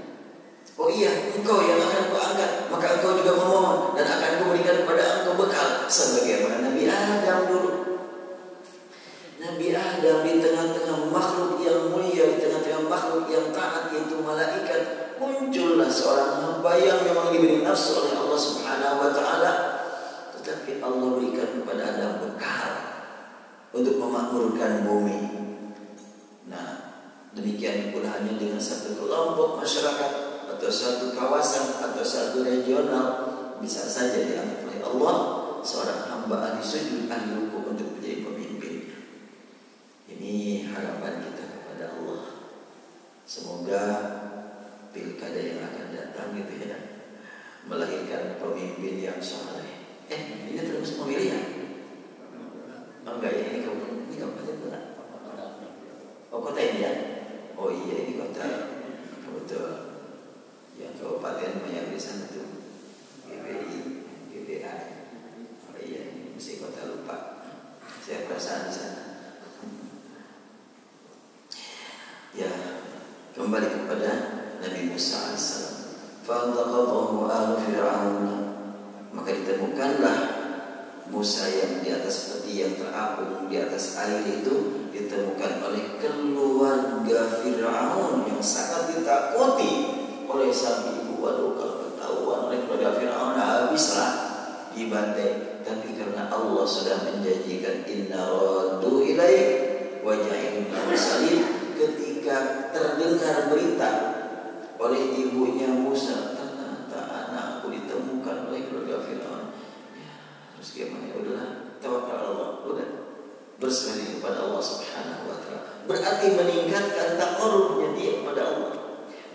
Oh iya, engkau yang akan aku angkat, maka engkau juga memohon, dan akan aku berikan kepada engkau bekal sebagaimana Nabi Adam dulu. Nabi Adam di tengah-tengah makhluk yang mulia, di tengah-tengah makhluk yang taat, yaitu malaikat, muncullah seorang hamba yang memang diberi nafsu oleh Allah Subhanahu wa taala, tetapi Allah berikan kepada Adam bekal untuk memakmurkan bumi. Nah, demikian pula hanya dengan satu kelompok masyarakat atau satu kawasan atau satu regional bisa saja diangkat oleh Allah seorang hamba ahli sujud, ahli ruku untuk menjadi pemimpin. Ini harapan kita kepada Allah. Semoga pilkada yang akan datang gitu ya, melahirkan pemimpin yang saleh. Ini terus memilih ya? Oh enggak ya, ini kabupaten pula. Oh kota ini ya? Oh iya, ini kota. Betul. Yang kabupaten banyak di sana tuh GBI, GBI. Oh iya, mesti kota lupa. Saya perasaan di sana. Ya, kembali kepada Nabi Musa alaihissalam. Fa'antaqadhahu alu Fir'aun. Maka ditemukanlah Musa yang di atas peti yang terapung di atas air itu, ditemukan oleh keluarga Fir'aun yang sangat ditakuti oleh sang ibu. Waduh, kalau ketahuan oleh keluarga Fir'aun, habislah dibantai. Tapi karena Allah sudah menjanjikan inna raddu ilaik wa ja'ilun mursalin, ketika terdengar berita oleh ibunya Musa, ternyata anakku ditemukan oleh keluarga Fir'aun, ya, terus gimana? Ya udahlah, tawakal Allah, udah berserah diri kepada Allah Subhanahu wa taala. Berarti meningkatkan taqarrubnya dia kepada Allah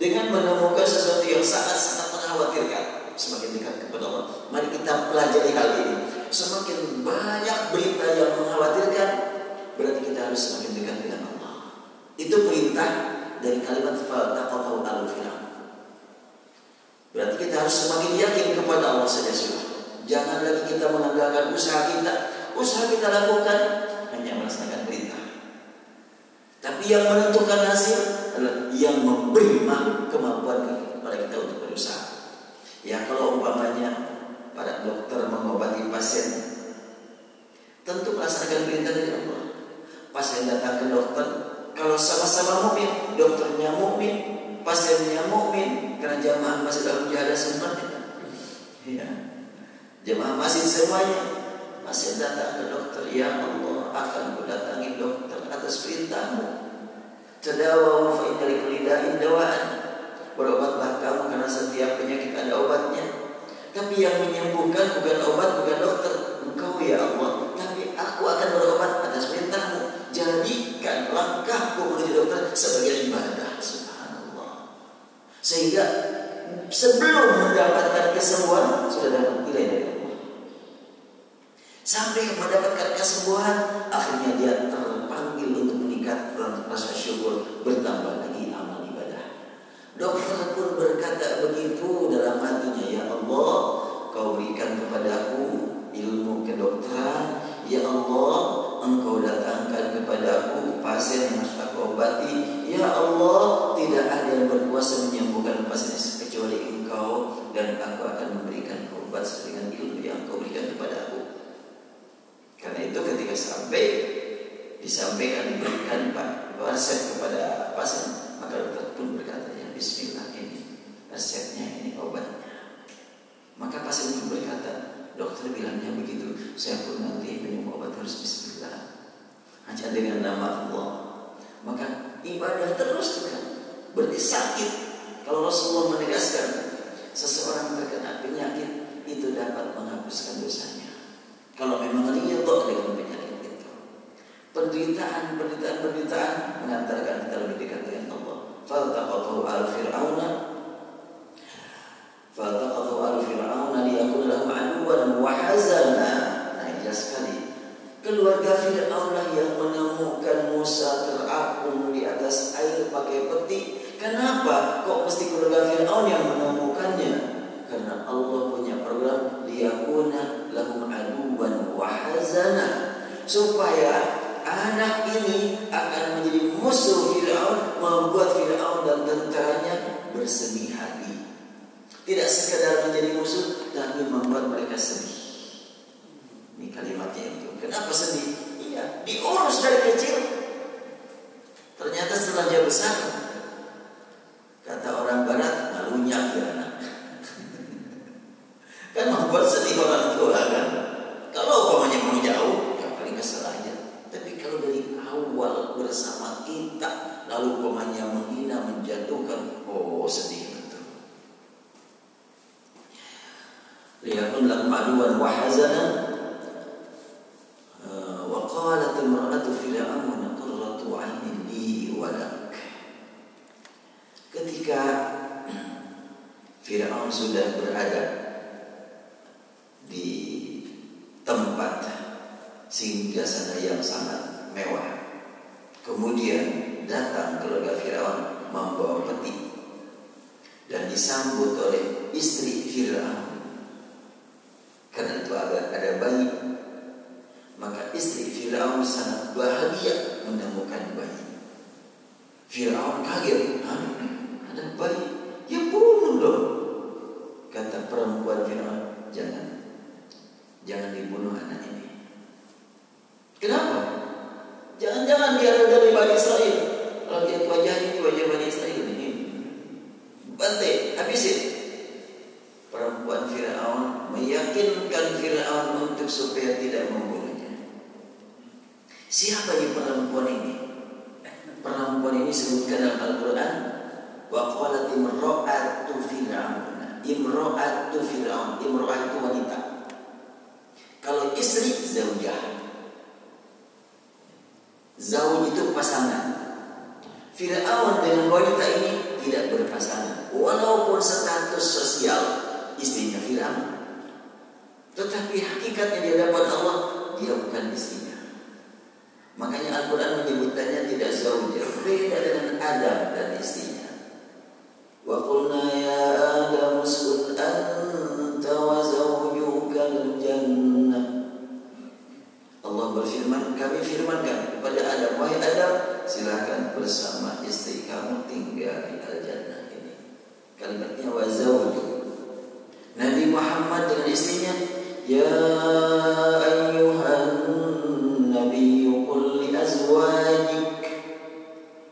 dengan menemukan sesuatu yang sangat-sangat mengkhawatirkan, semakin dekat kepada Allah. Mari kita pelajari hal ini. Semakin banyak berita yang mengkhawatirkan, berarti kita harus semakin dekat dengan Allah. Itu perintah dari kalimat faltaqatahu al-Fir'aun. Berarti kita harus semakin yakin kepada Allah saja sudah. Jangan lagi kita mengandalkan usaha kita. Usaha kita lakukan hanya melaksanakan perintah. Tapi yang menentukan hasil adalah yang memberi kemampuan kepada kita untuk berusaha. Ya, kalau umpamanya para dokter mengobati pasien, tentu melaksanakan perintah dari Allah. Pasien datang ke dokter, kalau sama-sama mukmin, dokternya mukmin, pasiennya mukmin, karena jamaah masih dalam jahadah semuanya. Ya, jamaah masih semuanya. Pasien datang ke dokter, ya Allah, akan kudatangi dokter atas perintahmu. Tadawu fa inna likulli da'in dawa'an. Berobatlah kamu karena setiap penyakit ada obatnya. Tapi yang menyembuhkan bukan obat, bukan dokter, Engkau ya Allah. Tapi aku akan berobat atas perintahmu. Jadikan langkahku menuju dokter sebagai ibadah. Subhanallah. Sehingga sebelum mendapatkan kesembuhan sudah dapat nilai dari Allah. Sampai mendapatkan kesembuhan, akhirnya dia terpanggil untuk meningkatkan rasa syukur, bertambah lagi amal ibadah. Dokter pun berkata begitu dalam hatinya, ya Allah, Kau berikan kepadaku ilmu kedokteran. Ya Allah, Engkau datangkan kepadaku pasien yang harus aku obati. Ya Allah, tidak ada yang berkuasa menyembuhkan pasien kecuali Engkau, dan aku akan memberikan obat sesuai dengan ilmu yang Engkau berikan kepadaku. Karena itu ketika disampaikan diberikan resep kepada pasien, maka dokter pun berkata, ya Bismillah, ini resepnya, ini obatnya. Maka pasien pun berkata, dokter bilangnya begitu, saya pun nanti minum obat harus Bismillah, hanya dengan nama Allah. Maka ibadah terus kan, berarti sakit. Kalau Rasulullah menegaskan seseorang terkena penyakit itu dapat menghapuskan dosanya. Kalau memang ridho dengan penyakit itu, penderitaan mengantarkan kita lebih dekat dengan Allah. Faltaqatahu al-Fir'auna liyakuna lahum aduwwan wa hazana. Nah, jelas sekali. Keluarga Fir'aun yang menemukan Musa terapung di atas air pakai peti. Kenapa kok mesti keluarga Fir'aun yang menemukannya? Karena Allah punya program liyakuna lahum aduwwan wa hazana, supaya anak ini akan menjadi musuh Fir'aun, membuat Fir'aun dan tentaranya bersedih hati. Tidak sekedar menjadi musuh, tapi membuat mereka sedih. Ini kalimatnya itu. Kenapa sedih? Iya, diurus dari kecil. Ternyata setelah dia besar, kata orang barat, ngalunyak ya anak. Kan membuat sedih orang tua kan. Kalau umpamanya mau jauh, ya paling kesel aja. Tapi kalau dari awal bersama kita, lalu umpamanya menghina, menjatuhkan, oh sedih betul. Liyakun lahum aduwwan wa hazana. Wa qalat imra'atu Fir'aun qurratu 'ainin li wa lak. Ketika Fir'aun sudah berada di tempat singgasana yang sangat mewah, kemudian datang keluarga Fir'aun membawa peti dan disambut oleh istri Fir'aun. Karena itu ada bayi, maka istri Fir'aun sangat bahagia menemukan bayi. Fir'aun kaget, ada bayi, ya bunuh dong. Kata perempuan Fir'aun, jangan dibunuh anak ini. Kenapa? Jangan-jangan dia dari Bani Israel. Kalau lihat wajahnya ini wajah Bani Israel ini, bantai, habisin. Perempuan Fir'aun meyakinkan Fir'aun untuk supaya tidak membunuhnya. Siapa ini perempuan ini? Perempuan ini disebutkan dalam Al-Quran, wa qalat imra'atu Fir'aun. Imra'atu Fir'aun, imra'ah itu wanita. Kalau istri zaujah. Zauj itu pasangan. Fir'aun dengan wanita ini tidak berpasangan, walaupun status sosial istrinya Fir'aun, tetapi hakikatnya di hadapan Allah dia bukan istrinya. Makanya Al-Quran menyebutkannya tidak zaujah, beda dengan Adam dan istrinya. Wa qulna ya Adam uskun anta wa zawjukal jannah. Allah berfirman, kami firmankan kepada Adam, wahai Adam, silakan bersama istri kamu tinggal di al-jannah ini. Kalimatnya wa zawjuk. Nabi Muhammad dengan istrinya, ya ayyuhan nabiyyu qul li azwajik.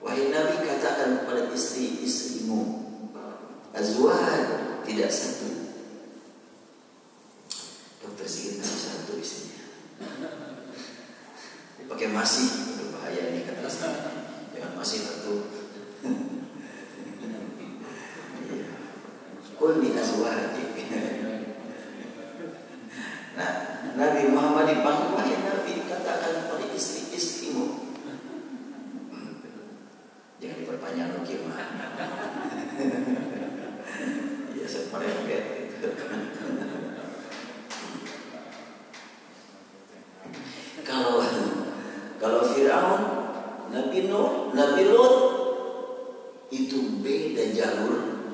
Wahai Nabi, katakan kepada istri-istrimu. Azwaj tidak satu. Dokter Sigit satu istrinya. Pakai masih berbahaya nih kata saya. Jangan masih satu. Qul li azwajik. Nah, Nabi Muhammad dipanggil, wahai Nabi, katakan kepada istri-istrimu. Jangan diperpanjang lagi mah. Ya seperti itu. Kalau Fir'aun, Nabi Nuh, Nabi Lut itu beda jalur,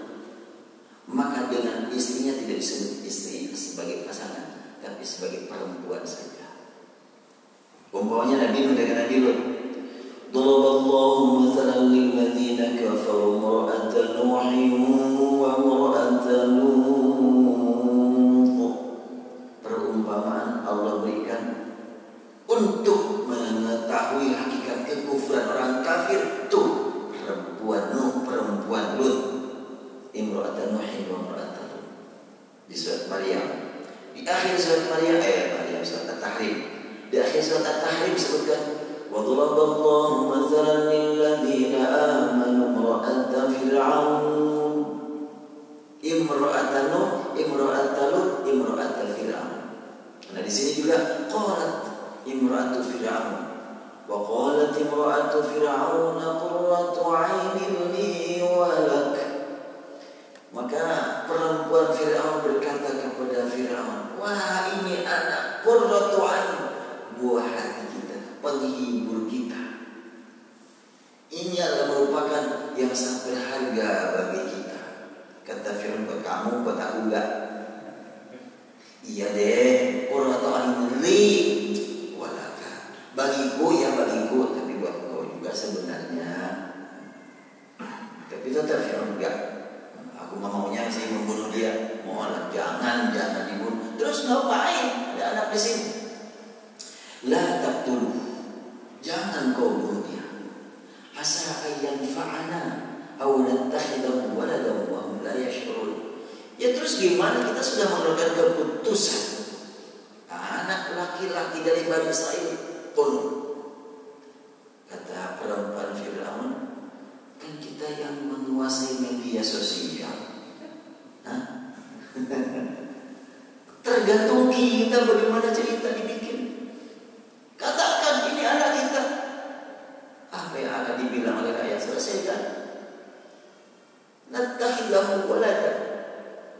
maka dengan istrinya tidak disebut istri sebagai pasangan, tapi sebagai perempuan saja. Umpamanya Nabi Nuh dengan Nabi Lut. Daraballahu mathalan lil ladzina kafaru imra'ata Nuhin wa imra'ata Lut. Perumpamaan Allah berikan untuk mengetahui hakikat kekufuran orang kafir. Tuh perempuan Nuh, perempuan Lut, imra'ata Nuhin wa imra'ata Lut. Di surat Maryam, di akhir surat Maryam, surat At-Tahrim, di akhir surat At-Tahrim sebutkan wa daraballahu mathalan lil ladzina amanu imra'ata fir'aun, imra'ata Nuh, imra'ata Lut, imra'ata Fir'aun. Nah di sini juga qalat imra'atu Fir'aun wa qalat imra'atu Fir'aun qurratu 'ainin li wa lak. Maka perempuan Fir'aun berkata kepada Fir'aun, wah ini anak qurratu 'ain, buah hati kita, penghibur kita. Ini adalah merupakan yang sangat berharga bagi kita. Kata Fir'aun, buat kamu, buat aku enggak? Iya deh, qurratu 'ainin li, bagiku ya bagiku, tapi buat kau juga sebenarnya. Tapi tetap Fir'aun enggak, aku nggak maunya sih membunuh dia. Mohonlah jangan dibunuh. Terus ngapain ada anak di sini? La taqtuluh, jangan kau bunuh dia. Asa ayyan fa'ana aw nattakhidahu waladan wa hum la yash'urun. Ya terus gimana, kita sudah mengeluarkan keputusan anak laki-laki dari Bani Israel pun. Kata perempuan Fir'aun, kan kita yang menguasai media sosial. Tergantung kita bagaimana cerita dibikin. Katakan ini anak kita, apa yang akan dibilang oleh rakyat? Selesaikan. Nattakhidahu walada,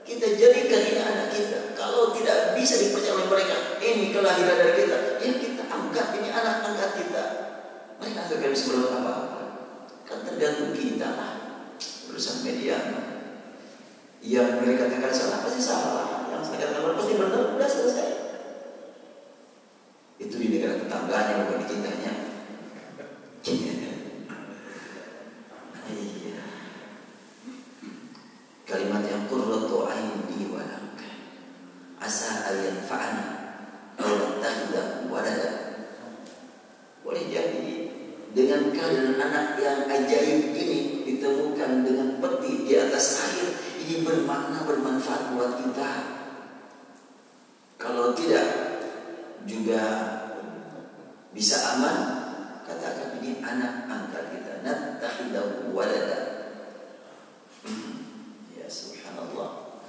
kita jadikan ini anak kita. Kalau tidak bisa dipercaya oleh mereka, ini kelahiran dari kita, ya kita angkat ini anak angkat kita. Mereka akan bisa berbuat apa-apa. Kan tergantung kita lah. Urusan media, yang mereka katakan salah pasti salah, yang saya katakan pasti benar, sudah selesai. Itu di negara tetangganya, bukan di kitanya. Iya. Kalimat yang qurratu 'aini wa lak, asa ayyan fa'ana aw nattakhidahu walada. Boleh jadi dengan keadaan anak yang ajaib ini ditemukan dengan peti di atas air, ini bermakna, bermanfaat buat kita. Kalau tidak juga bisa aman, katakan ini anak angkat kita. Nattakhidahu walada. Ya subhanallah,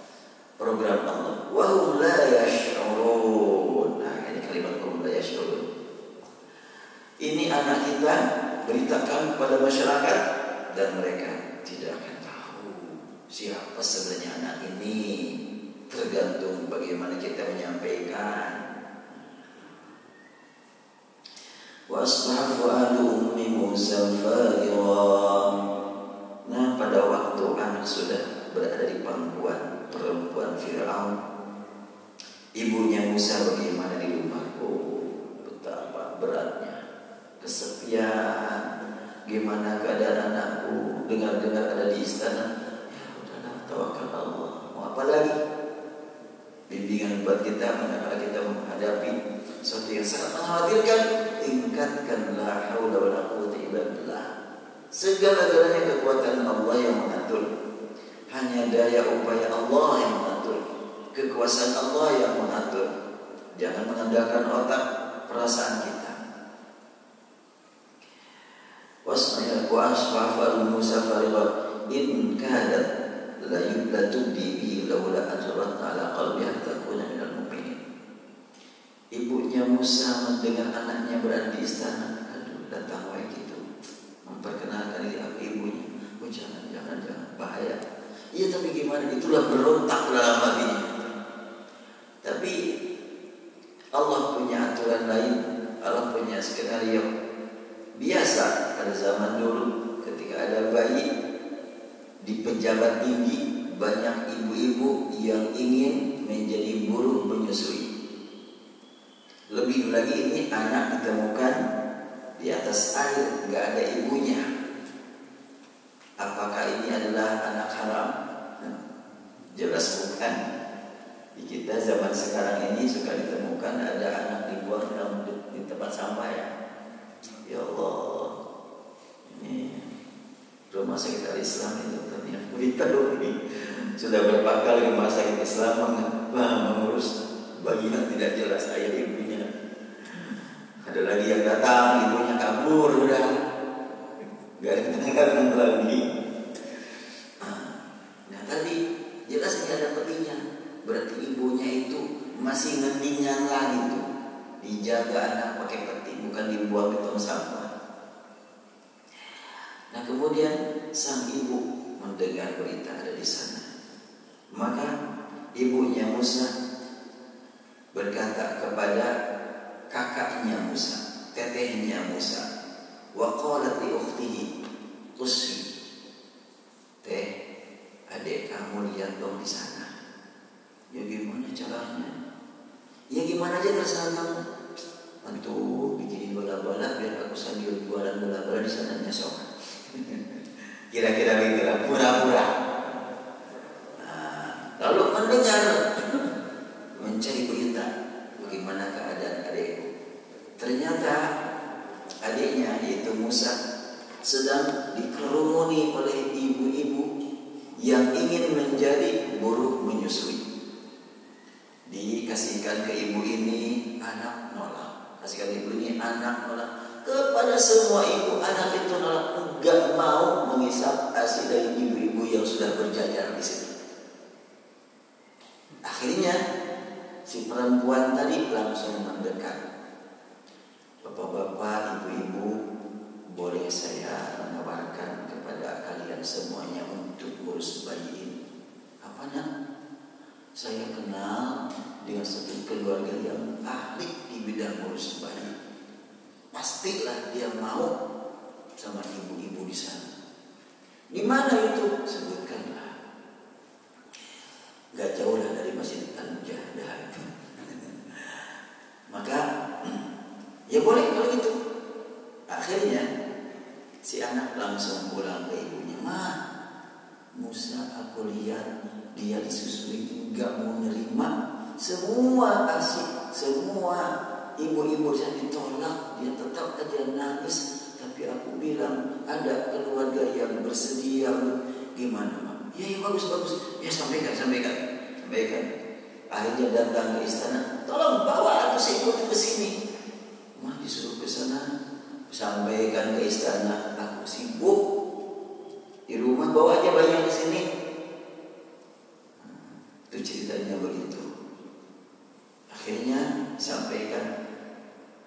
program Allah. Wa hum la yash'urun. Nah, ini kalimat Ini anak kita, beritakan kepada masyarakat, dan mereka tidak akan tahu siapa sebenarnya anak ini. Tergantung bagaimana kita menyampaikan. Wa asbaha fuadu ummi Musa fariga. Nah, pada waktu anak sudah berada di pangkuan perempuan Fir'aun, ibunya Musa bagaimana di rumah? Oh, betapa beratnya, kesepian. Gimana keadaan anakku? Dengar-dengar ada di istana. Ya udahlah, tawakal Allah. Mau apa lagi? Bimbingan buat kita manakala kita menghadapi sesuatu yang sangat mengkhawatirkan. Tingkatkanlah haula wala quwwata illa billah. Segala-galanya kekuatan Allah yang mengatur. Hanya daya upaya Allah yang mengatur. Kekuasaan Allah yang mengatur. Jangan mengandalkan otak, perasaan kita. Wasma'il wa asfafa Musa fariqa in kadat la yublatubdi bi laula ajratna ala qalbiha takuna minal mu'minin. Ibunya Musa mendengar anaknya berada di istana. Aduh, datang wae gitu, memperkenalkan diri aku ibunya. Oh jangan, bahaya. Iya, tapi gimana? Itulah berontak dalam hatinya. Tapi Allah punya aturan lain. Allah punya skenario. Biasa pada zaman dulu ketika ada bayi di pejabat tinggi, banyak ibu-ibu yang ingin menjadi buruh menyusui. Lebih lagi ini anak ditemukan di atas air, nggak ada ibunya. Apakah ini adalah anak haram? Jelas bukan. Di kita zaman sekarang ini suka ditemukan ada anak dibuang di tempat sampah ya. Ya Allah, ini rumah sakit Al-Islam itu ternyata beritahu ini sudah berapa kali rumah sakit Islam mengurus bayi yang tidak jelas ayah ibunya. Ada lagi yang datang, ibunya kabur, udah gak datang lagi. Nah tadi jelas ini ada petinya. Berarti ibunya itu masih ngendingan lagi tuh. Dijaga anak pakai peti, bukan dibuang di tong sampah. Nah kemudian sang ibu mendengar berita ada di sana. Maka ibunya Musa berkata kepada kakaknya Musa, tetehnya Musa, wa qalat li ukhtihi qussi. Teh, adik kamu lihat dong di sana. Ya gimana caranya? Ya gimana aja terserah kamu. Untuk bikinin bola-bola biar aku sambil jualan bola-bola di sana nyesok. Kira-kira begitu, pura-pura. Nah, lalu mendengar, mencari berita bagaimana keadaan adikku. Ternyata adiknya yaitu Musa sedang dikerumuni oleh ibu-ibu yang ingin menjadi buruh menyusui. Dikasihkan ke ibu ini, anak nolak. Kasihkan ibu ini, anak nolak. Kepada semua ibu, anak itu nolak. Enggak mau mengisap asi dari ibu-ibu yang sudah berjajar di situ. Akhirnya si perempuan tadi langsung mendekat. Bapak-bapak, ibu-ibu, boleh saya menawarkan kepada kalian semuanya untuk ngurus bayi ini? Apa nak? Saya kenal dengan satu keluarga yang ahli di bidang ngurus bayi. Pastilah dia mau sama ibu-ibu di sana. Di mana itu? Sebutkanlah. Gak jauh lah dari Masjid Al-Mujahadah itu. Maka ya boleh kalau gitu. Akhirnya si anak langsung pulang ke ibunya. Ma, Musa aku lihat dia disusui gak mau nerima. Semua asik, semua ibu-ibu yang ditolak, dia tetap aja nangis. Tapi aku bilang ada keluarga yang bersedia. Gimana Mak? Ya bagus. Ya sampaikan. Akhirnya datang ke istana. Tolong bawa aku ikut ke sini. Mak disuruh ke sana. Sampaikan ke istana. Aku sibuk di rumah, bawa aja bayi ke sini. Itu ceritanya begitu. Akhirnya sampaikan,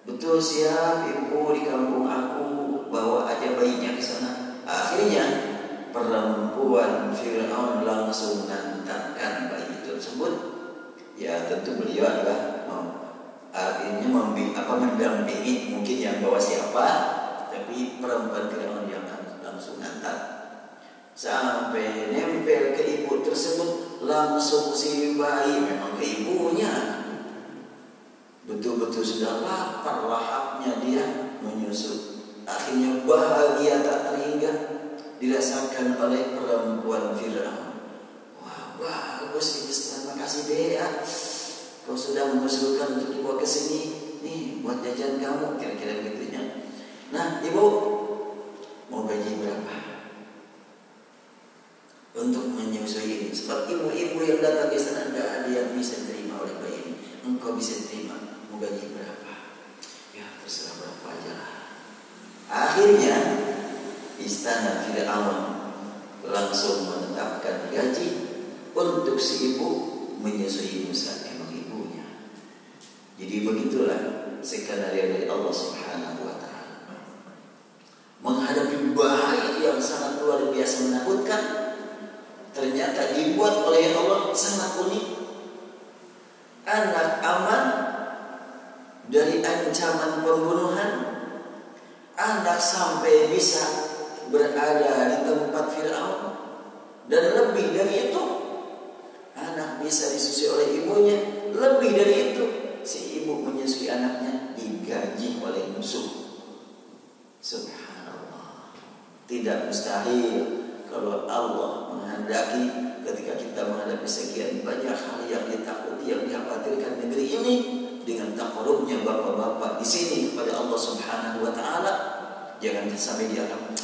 betul Betul, siap ibu, di kampung aku, bawa aja bayinya ke sana. Akhirnya perempuan Fir'aun langsung mengantarkan bayi tersebut. Ya tentu beliau adalah akhirnya mendampingi, mungkin yang bawa siapa, tapi perempuan Fir'aun yang langsung antar. Sampai nempel ke ibu tersebut, langsung si bayi memang ke ibunya. Betul-betul sudah lapar, lahapnya dia menyusut. Akhirnya bahagia tak terhingga dirasakan oleh perempuan Fir'aun. Wah, bagus, terima kasih deh ya. Kau sudah mengusulkan untuk dibawa ke sini. Nih, buat jajan kamu, kira-kira begitunya. Nah, ibu mau gaji berapa untuk menyusui ini? Sebab ibu-ibu yang datang ke sana tidak ada yang bisa terima oleh bayi ini. Engkau bisa terima, mau gaji berapa? Ya terserah berapa aja lah. Akhirnya istana Fir'aun langsung menetapkan gaji untuk si ibu menyusui Musa, emang ibunya. Jadi begitulah skenario dari Allah Subhanahu wa Ta'ala. Menghadapi bahaya yang sangat luar biasa menakutkan, ternyata dibuat oleh Allah sangat unik. Anak aman dari ancaman pembunuhan, anak sampai bisa berada di tempat Fir'aun, dan lebih dari itu anak bisa disusui oleh ibunya. Lebih dari itu si ibu menyusui anaknya digaji oleh musuh. Subhanallah. Tidak mustahil kalau Allah menghendaki, ketika kita menghadapi sekian banyak hal yang ditakuti, yang dikhawatirkan negeri ini, dengan taqarrubnya bapak-bapak di sini kepada Allah Subhanahu wa Ta'ala, jangan sampai dianggap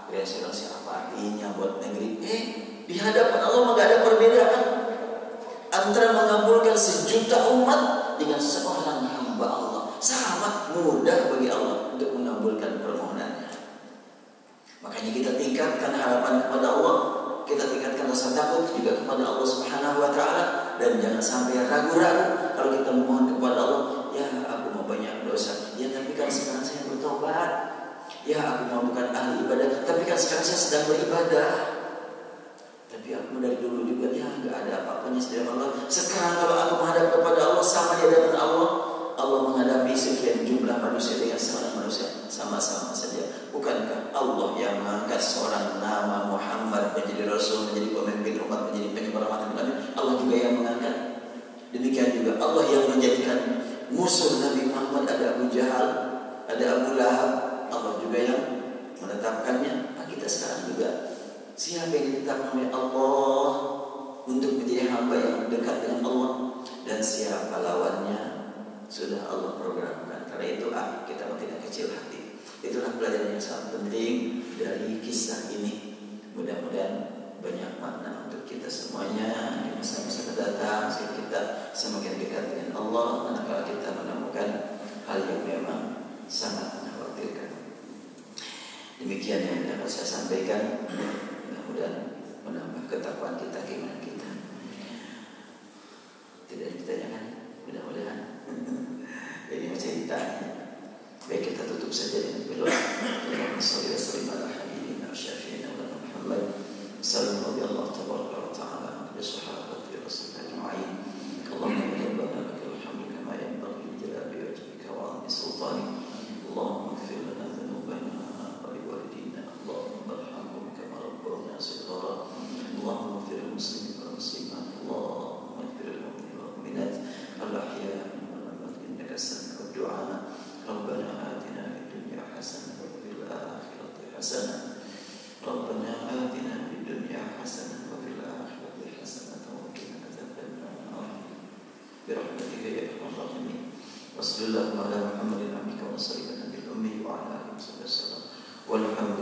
resolusi apa artinya buat negeri. Di hadapan Allah enggak ada perbedaan antara mengabulkan sejuta umat dengan seorang hamba Allah. Sama mudah bagi Allah untuk mengabulkan permohonannya. Makanya kita tingkatkan harapan kepada Allah, kita tingkatkan rasa takut juga kepada Allah Subhanahu wa Ta'ala, dan jangan sampai ragu-ragu kalau kita memohon kepada Allah. Ya aku mau banyak dosa, ya tapi kan sekarang saya bertobat. Ya aku mau bukan ahli ibadah, tapi kan sekarang saya sedang beribadah. Tapi aku dari dulu juga ya nggak ada apa-apanya selain Allah. Sekarang kalau aku menghadap kepada Allah, sama di hadapan Allah, Allah menghadapi sekian jumlah manusia dengan seorang manusia, sama-sama saja. Bukankah Allah yang mengangkat seorang nama Muhammad menjadi Rasul, menjadi pemimpin umat, menjadi penyebar rahmat dan Allah juga yang mengangkat. Demikian juga Allah yang menjadikan musuh Nabi Muhammad, ada Abu Jahal, ada Abu Lahab, Allah juga yang menetapkannya. Nah, kita sekarang juga siapa yang ditetapkan oleh Allah untuk menjadi hamba yang dekat dengan Allah, dan siapa lawannya sudah Allah programkan. Karena itu kita tidak kecil hati. Itulah pelajaran yang sangat penting dari kisah ini. Mudah-mudahan banyak makna untuk kita semuanya di masa-masa mendatang, sehingga kita semakin dekat dengan Allah manakala kita menemukan hal yang memang sangat mengkhawatirkan. Demikian yang dapat saya sampaikan. Mudah-mudahan menambah ketakwaan kita, keimanan kita. Tidak ditanyakan, mudah-mudahan. Jadi macam ditanya. Baik, kita tutup saja dengan berdoa. Allahumma shalli wa sallim ala habibina wa syafi'ina wa Muhammad sallallahu tabaraka wa ta'ala bi sahabati rasulillah ajma'in. Allahumma rabbana lakal hamdu kama yanbaghi li jalali wajhika wa 'azimi sultanik. Allahumma ighfir lana dhunubana wa li walidina. Allahumma arhamhum kama rabbawna shighara. Allahumma ighfir lil muslimin wal muslimat. Allahumma ighfir lil mu'minina wal mu'minat al-ahya'i wal amwat innaka sami'ud du'a. ربنا آتنا في الدنيا حسنة وفي الآخرة حسنة. ربنا آتنا في الدنيا حسنة وفي الآخرة حسنة وقنا عذاب النار برحمتك يا أرحم الراحمين. وصلى الله على محمد عبدك ورسولك النبي الأمي وعلى آله وصحبه وسلم والحمد